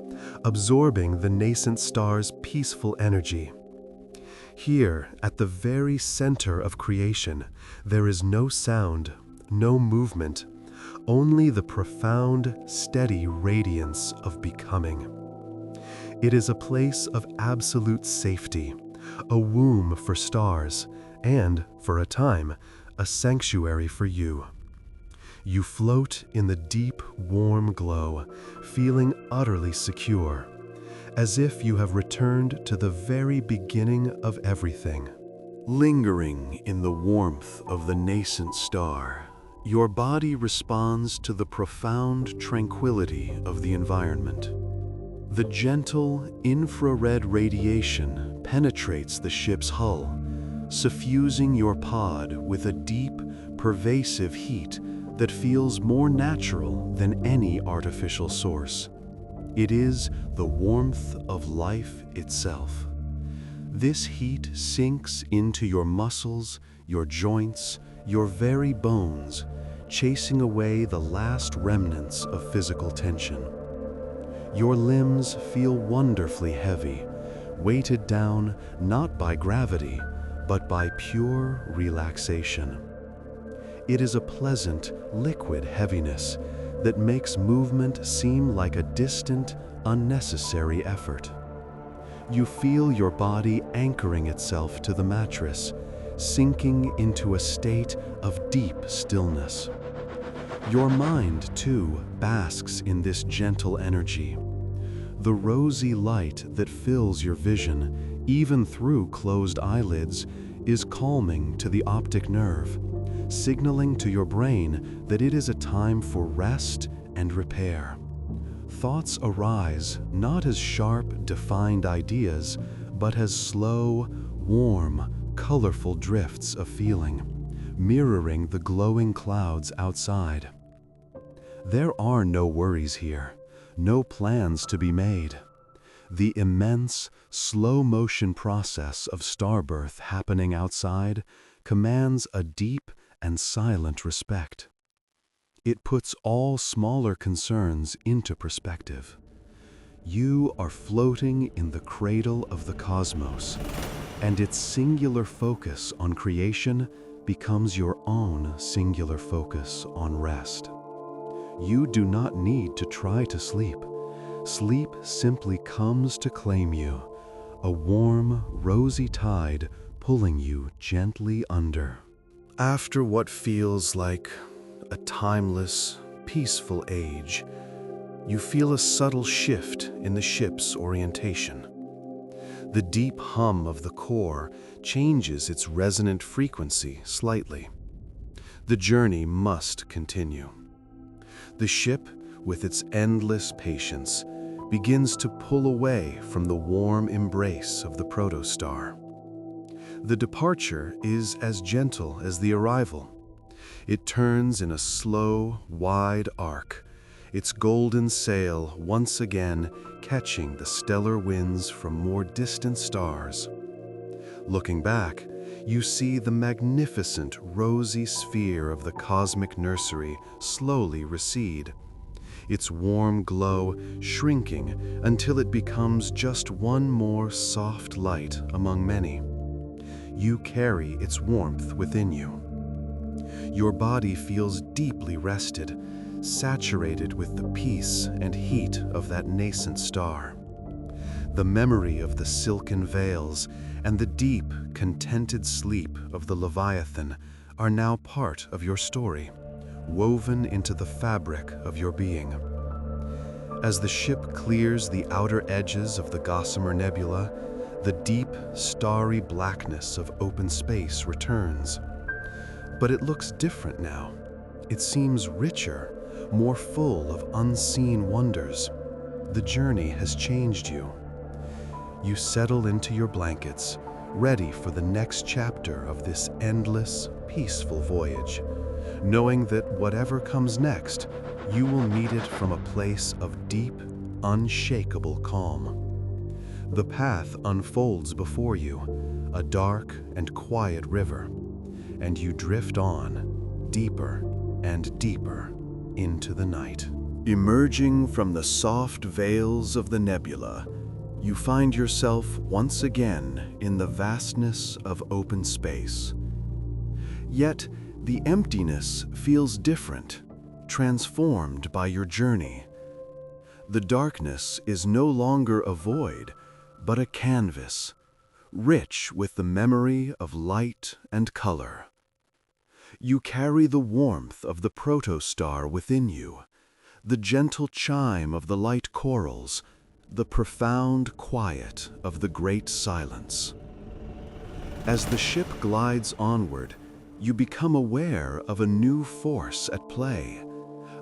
absorbing the nascent star's peaceful energy. Here, at the very center of creation, there is no sound, no movement, only the profound, steady radiance of becoming. It is a place of absolute safety, a womb for stars, and, for a time, a sanctuary for you. You float in the deep, warm glow, feeling utterly secure, as if you have returned to the very beginning of everything. Lingering in the warmth of the nascent star, your body responds to the profound tranquility of the environment. The gentle, infrared radiation penetrates the ship's hull, suffusing your pod with a deep, pervasive heat that feels more natural than any artificial source. It is the warmth of life itself. This heat sinks into your muscles, your joints, your very bones, chasing away the last remnants of physical tension. Your limbs feel wonderfully heavy, weighted down not by gravity, but by pure relaxation. It is a pleasant, liquid heaviness that makes movement seem like a distant, unnecessary effort. You feel your body anchoring itself to the mattress, sinking into a state of deep stillness. Your mind, too, basks in this gentle energy. The rosy light that fills your vision, even through closed eyelids, is calming to the optic nerve, signaling to your brain that it is a time for rest and repair. Thoughts arise not as sharp, defined ideas, but as slow, warm, colorful drifts of feeling, mirroring the glowing clouds outside. There are no worries here, no plans to be made. The immense, slow-motion process of starbirth happening outside commands a deep and silent respect. It puts all smaller concerns into perspective. You are floating in the cradle of the cosmos, and its singular focus on creation becomes your own singular focus on rest. You do not need to try to sleep. Sleep simply comes to claim you, a warm, rosy tide pulling you gently under. After what feels like a timeless, peaceful age, you feel a subtle shift in the ship's orientation. The deep hum of the core changes its resonant frequency slightly. The journey must continue. The ship, with its endless patience, begins to pull away from the warm embrace of the protostar. The departure is as gentle as the arrival. It turns in a slow, wide arc, its golden sail once again catching the stellar winds from more distant stars. Looking back, you see the magnificent rosy sphere of the cosmic nursery slowly recede, its warm glow shrinking until it becomes just one more soft light among many. You carry its warmth within you. Your body feels deeply rested, saturated with the peace and heat of that nascent star. The memory of the silken veils and the deep, contented sleep of the Leviathan are now part of your story, woven into the fabric of your being. As the ship clears the outer edges of the Gossamer Nebula, the deep, starry blackness of open space returns. But it looks different now. It seems richer, more full of unseen wonders. The journey has changed you. You settle into your blankets, ready for the next chapter of this endless, peaceful voyage, knowing that whatever comes next, you will meet it from a place of deep, unshakable calm. The path unfolds before you, a dark and quiet river, and you drift on, deeper and deeper, into the night. Emerging from the soft veils of the nebula, you find yourself once again in the vastness of open space. Yet, the emptiness feels different, transformed by your journey. The darkness is no longer a void, but a canvas, rich with the memory of light and color. You carry the warmth of the protostar within you, the gentle chime of the light corals, the profound quiet of the great silence. As the ship glides onward, you become aware of a new force at play,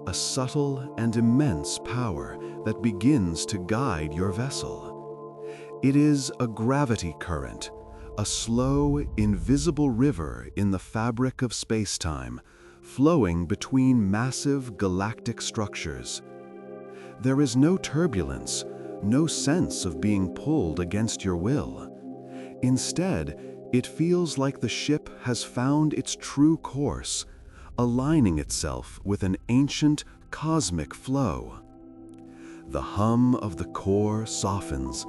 a subtle and immense power that begins to guide your vessel. It is a gravity current, a slow, invisible river in the fabric of space-time, flowing between massive galactic structures. There is no turbulence, no sense of being pulled against your will. Instead, it feels like the ship has found its true course, aligning itself with an ancient cosmic flow. The hum of the core softens,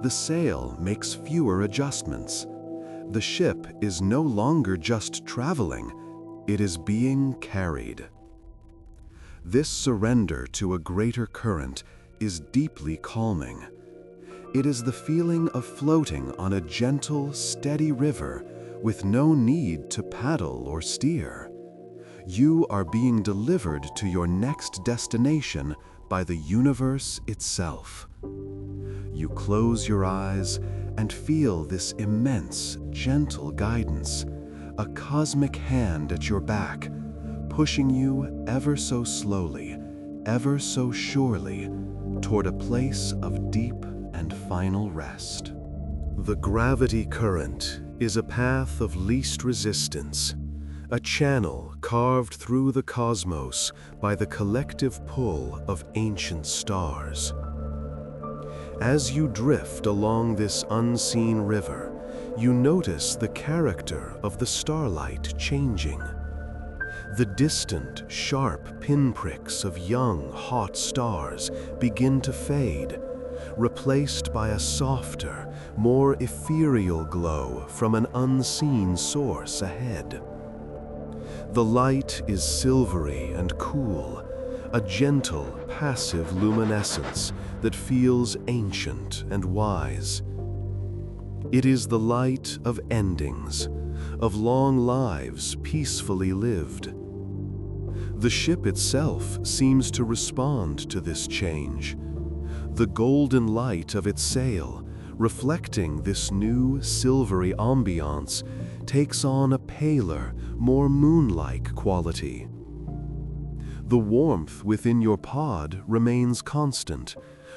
the sail makes fewer adjustments. The ship is no longer just traveling, it is being carried. This surrender to a greater current is deeply calming. It is the feeling of floating on a gentle, steady river with no need to paddle or steer. You are being delivered to your next destination by the universe itself. You close your eyes and feel this immense, gentle guidance, a cosmic hand at your back, pushing you ever so slowly, ever so surely, toward a place of deep and final rest. The gravity current is a path of least resistance, a channel carved through the cosmos by the collective pull of ancient stars. As you drift along this unseen river, you notice the character of the starlight changing. The distant, sharp pinpricks of young, hot stars begin to fade, replaced by a softer, more ethereal glow from an unseen source ahead. The light is silvery and cool, a gentle, passive luminescence that feels ancient and wise. It is the light of endings, of long lives peacefully lived. The ship itself seems to respond to this change. The golden light of its sail, reflecting this new silvery ambiance, takes on a paler, more moon-like quality. The warmth within your pod remains constant,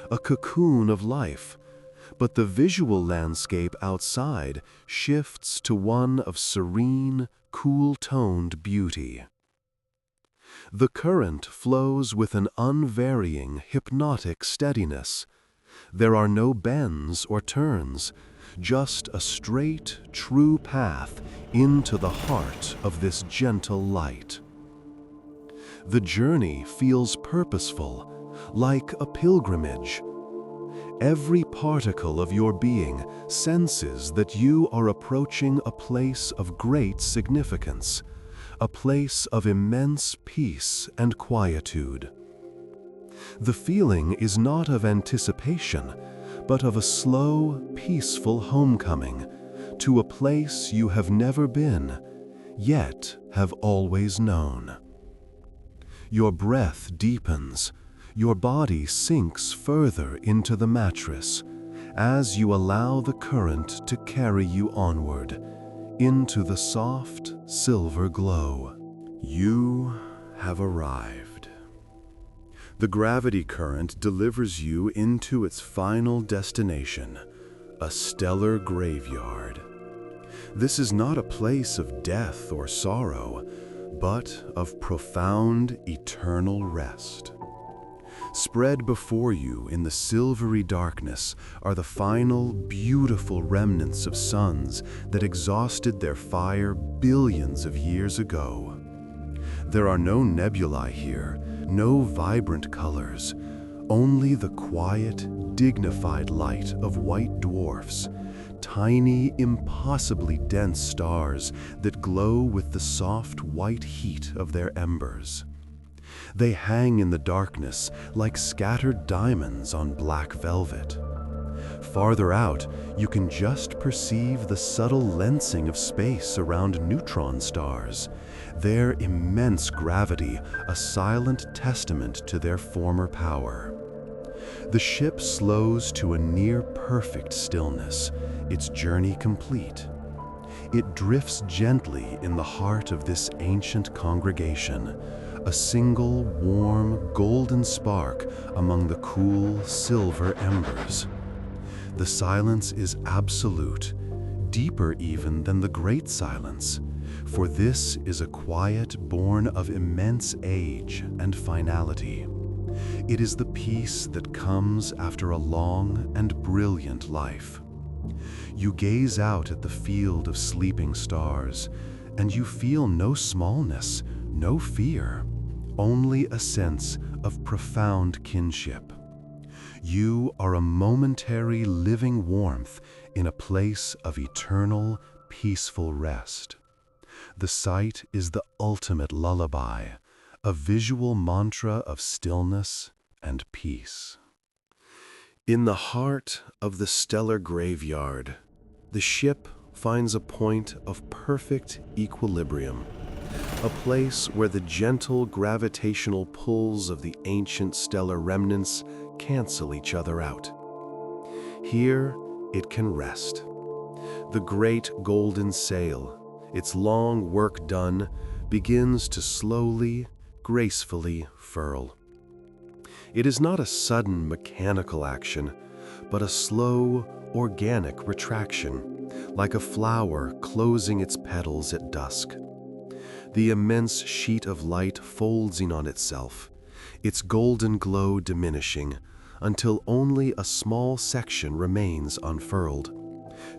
a cocoon of life, but the visual landscape outside shifts to one of serene, cool-toned beauty. The current flows with an unvarying, hypnotic steadiness. There are no bends or turns, just a straight, true path into the heart of this gentle light. The journey feels purposeful, like a pilgrimage. Every particle of your being senses that you are approaching a place of great significance, a place of immense peace and quietude. The feeling is not of anticipation, but of a slow, peaceful homecoming to a place you have never been, yet have always known. Your breath deepens, your body sinks further into the mattress as you allow the current to carry you onward into the soft, silver glow. You have arrived. The gravity current delivers you into its final destination, a stellar graveyard. This is not a place of death or sorrow, but of profound, eternal rest. Spread before you in the silvery darkness are the final, beautiful remnants of suns that exhausted their fire billions of years ago. There are no nebulae here, no vibrant colors, only the quiet, dignified light of white dwarfs, tiny, impossibly dense stars that glow with the soft white heat of their embers. They hang in the darkness like scattered diamonds on black velvet. Farther out, you can just perceive the subtle lensing of space around neutron stars, their immense gravity a silent testament to their former power. The ship slows to a near-perfect stillness, its journey complete. It drifts gently in the heart of this ancient congregation, a single, warm, golden spark among the cool, silver embers. The silence is absolute, deeper even than the great silence, for this is a quiet born of immense age and finality. It is the peace that comes after a long and brilliant life. You gaze out at the field of sleeping stars, and you feel no smallness, no fear, only a sense of profound kinship. You are a momentary living warmth in a place of eternal, peaceful rest. The sight is the ultimate lullaby, a visual mantra of stillness and peace. In the heart of the stellar graveyard, the ship finds a point of perfect equilibrium, a place where the gentle gravitational pulls of the ancient stellar remnants cancel each other out. Here it can rest. The great golden sail, its long work done, begins to slowly, gracefully furl. It is not a sudden mechanical action, but a slow, organic retraction, like a flower closing its petals at dusk. The immense sheet of light folds in on itself, its golden glow diminishing, until only a small section remains unfurled,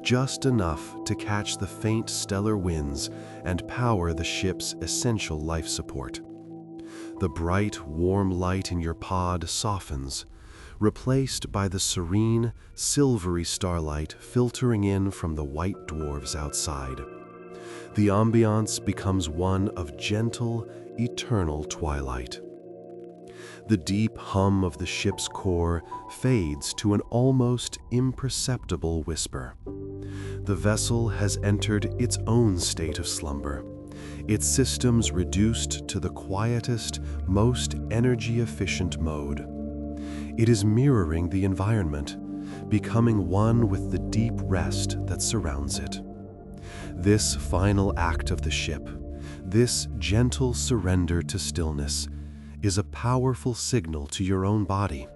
just enough to catch the faint stellar winds and power the ship's essential life support. The bright, warm light in your pod softens, replaced by the serene, silvery starlight filtering in from the white dwarfs outside. The ambiance becomes one of gentle, eternal twilight. The deep hum of the ship's core fades to an almost imperceptible whisper. The vessel has entered its own state of slumber, its systems reduced to the quietest, most energy-efficient mode. It is mirroring the environment, becoming one with the deep rest that surrounds it. This final act of the ship, this gentle surrender to stillness, is a powerful signal to your own body.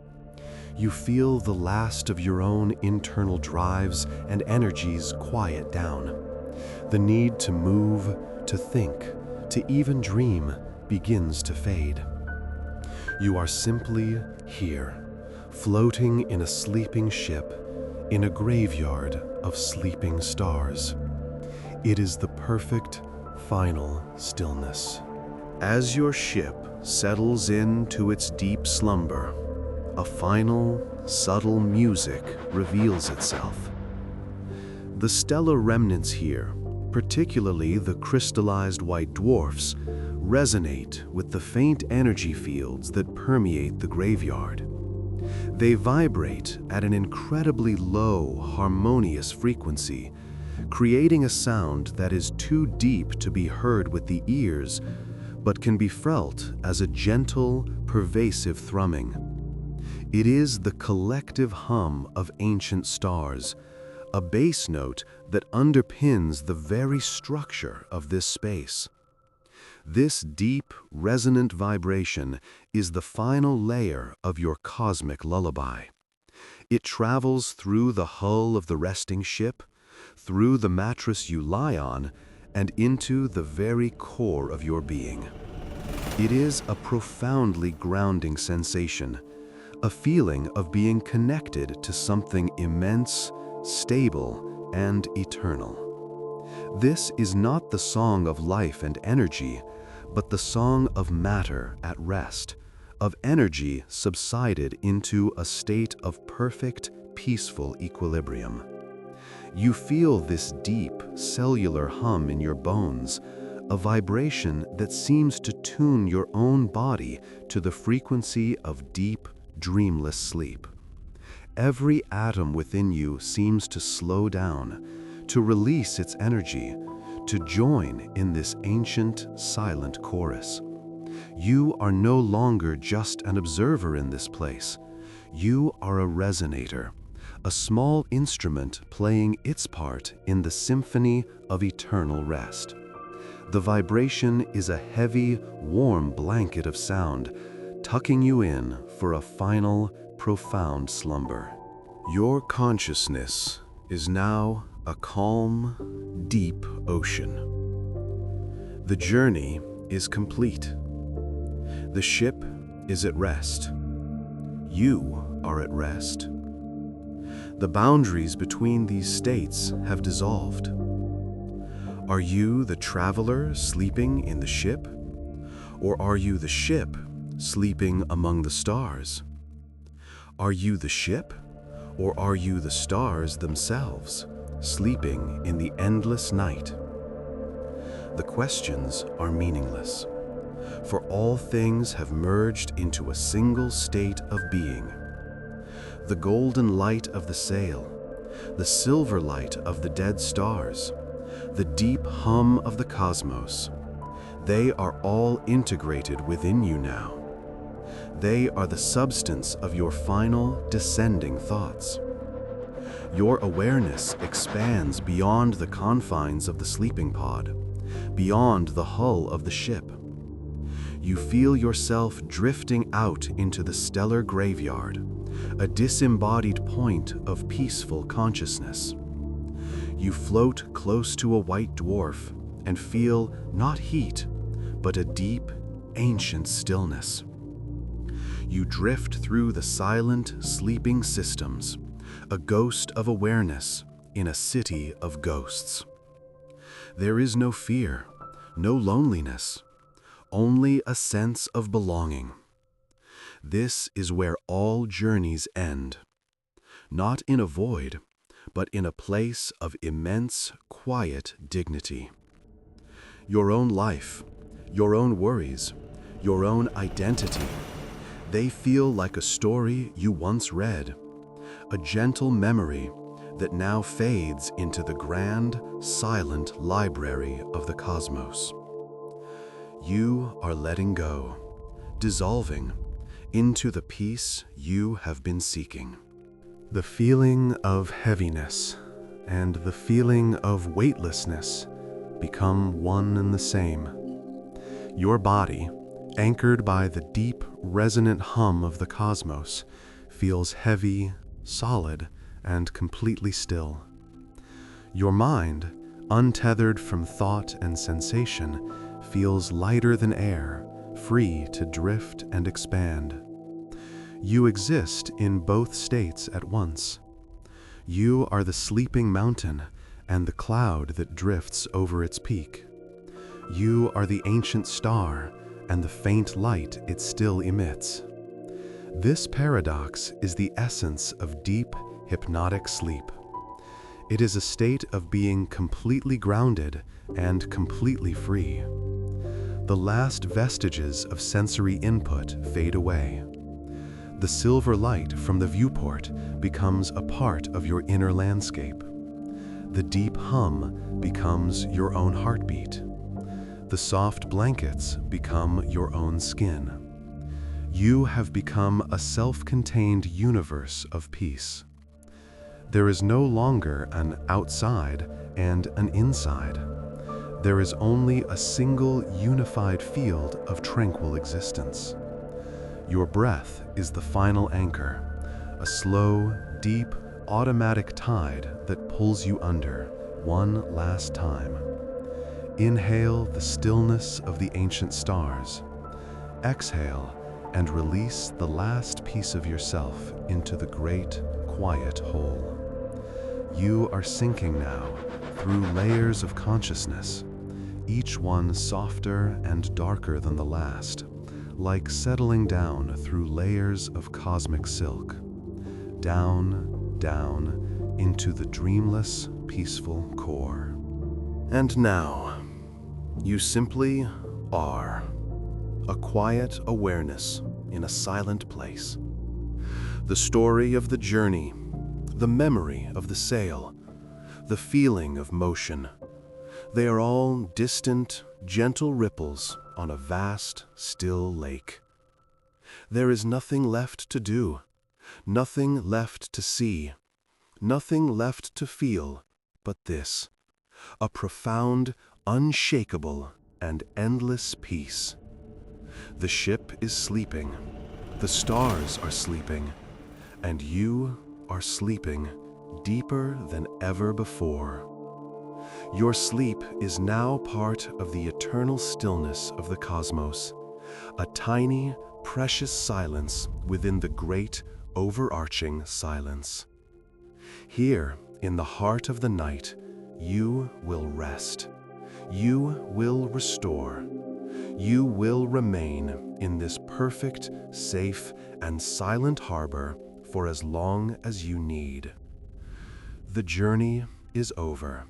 You feel the last of your own internal drives and energies quiet down. The need to move, to think, to even dream begins to fade. You are simply here, floating in a sleeping ship, in a graveyard of sleeping stars. It is the perfect, final stillness. As your ship settles into its deep slumber, a final, subtle music reveals itself. The stellar remnants here, particularly the crystallized white dwarfs, resonate with the faint energy fields that permeate the graveyard. They vibrate at an incredibly low, harmonious frequency, creating a sound that is too deep to be heard with the ears, but can be felt as a gentle, pervasive thrumming. It is the collective hum of ancient stars, a bass note that underpins the very structure of this space. This deep, resonant vibration is the final layer of your cosmic lullaby. It travels through the hull of the resting ship, through the mattress you lie on, and into the very core of your being. It is a profoundly grounding sensation, a feeling of being connected to something immense, stable, and eternal. This is not the song of life and energy, but the song of matter at rest, of energy subsided into a state of perfect, peaceful equilibrium. You feel this deep, cellular hum in your bones, a vibration that seems to tune your own body to the frequency of deep, dreamless sleep. Every atom within you seems to slow down, to release its energy, to join in this ancient, silent chorus. You are no longer just an observer in this place. You are a resonator, a small instrument playing its part in the symphony of eternal rest. The vibration is a heavy, warm blanket of sound, tucking you in for a final, profound slumber. Your consciousness is now a calm, deep ocean. The journey is complete. The ship is at rest. You are at rest. The boundaries between these states have dissolved. Are you the traveler sleeping in the ship? Or are you the ship sleeping among the stars? Are you the ship? Or are you the stars themselves, sleeping in the endless night? The questions are meaningless, for all things have merged into a single state of being. The golden light of the sail, the silver light of the dead stars, the deep hum of the cosmos, they are all integrated within you now. They are the substance of your final descending thoughts. Your awareness expands beyond the confines of the sleeping pod, beyond the hull of the ship. You feel yourself drifting out into the stellar graveyard, a disembodied point of peaceful consciousness. You float close to a white dwarf and feel not heat, but a deep, ancient stillness. You drift through the silent, sleeping systems, a ghost of awareness in a city of ghosts. There is no fear, no loneliness, only a sense of belonging. This is where all journeys end, not in a void, but in a place of immense, quiet dignity. Your own life, your own worries, your own identity, they feel like a story you once read, a gentle memory that now fades into the grand, silent library of the cosmos. You are letting go, dissolving into the peace you have been seeking. The feeling of heaviness and the feeling of weightlessness become one and the same. Your body, anchored by the deep, resonant hum of the cosmos, feels heavy, solid, and completely still. Your mind, untethered from thought and sensation, feels lighter than air, free to drift and expand. You exist in both states at once. You are the sleeping mountain and the cloud that drifts over its peak. You are the ancient star and the faint light it still emits. This paradox is the essence of deep, hypnotic sleep. It is a state of being completely grounded and completely free. The last vestiges of sensory input fade away. The silver light from the viewport becomes a part of your inner landscape. The deep hum becomes your own heartbeat. The soft blankets become your own skin. You have become a self-contained universe of peace. There is no longer an outside and an inside. There is only a single unified field of tranquil existence. Your breath is the final anchor, a slow, deep, automatic tide that pulls you under one last time. Inhale the stillness of the ancient stars. Exhale and release the last piece of yourself into the great, quiet whole. You are sinking now through layers of consciousness, each one softer and darker than the last, like settling down through layers of cosmic silk. Down, down, into the dreamless, peaceful core. And now, you simply are. A quiet awareness in a silent place. The story of the journey, the memory of the sail, the feeling of motion. They are all distant, gentle ripples on a vast, still lake. There is nothing left to do, nothing left to see, nothing left to feel but this, a profound, unshakable, and endless peace. The ship is sleeping, the stars are sleeping, and you are sleeping deeper than ever before. Your sleep is now part of the eternal stillness of the cosmos, a tiny, precious silence within the great, overarching silence. Here, in the heart of the night, you will rest. You will restore. You will remain in this perfect, safe, and silent harbor for as long as you need. The journey is over.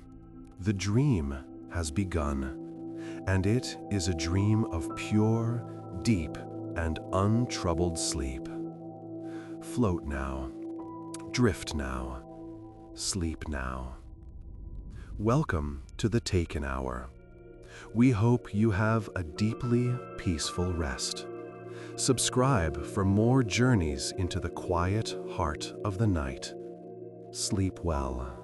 The dream has begun, and it is a dream of pure, deep, and untroubled sleep. Float now, drift now, sleep now. Welcome to the Taken Hour. We hope you have a deeply peaceful rest. Subscribe for more journeys into the quiet heart of the night. Sleep well.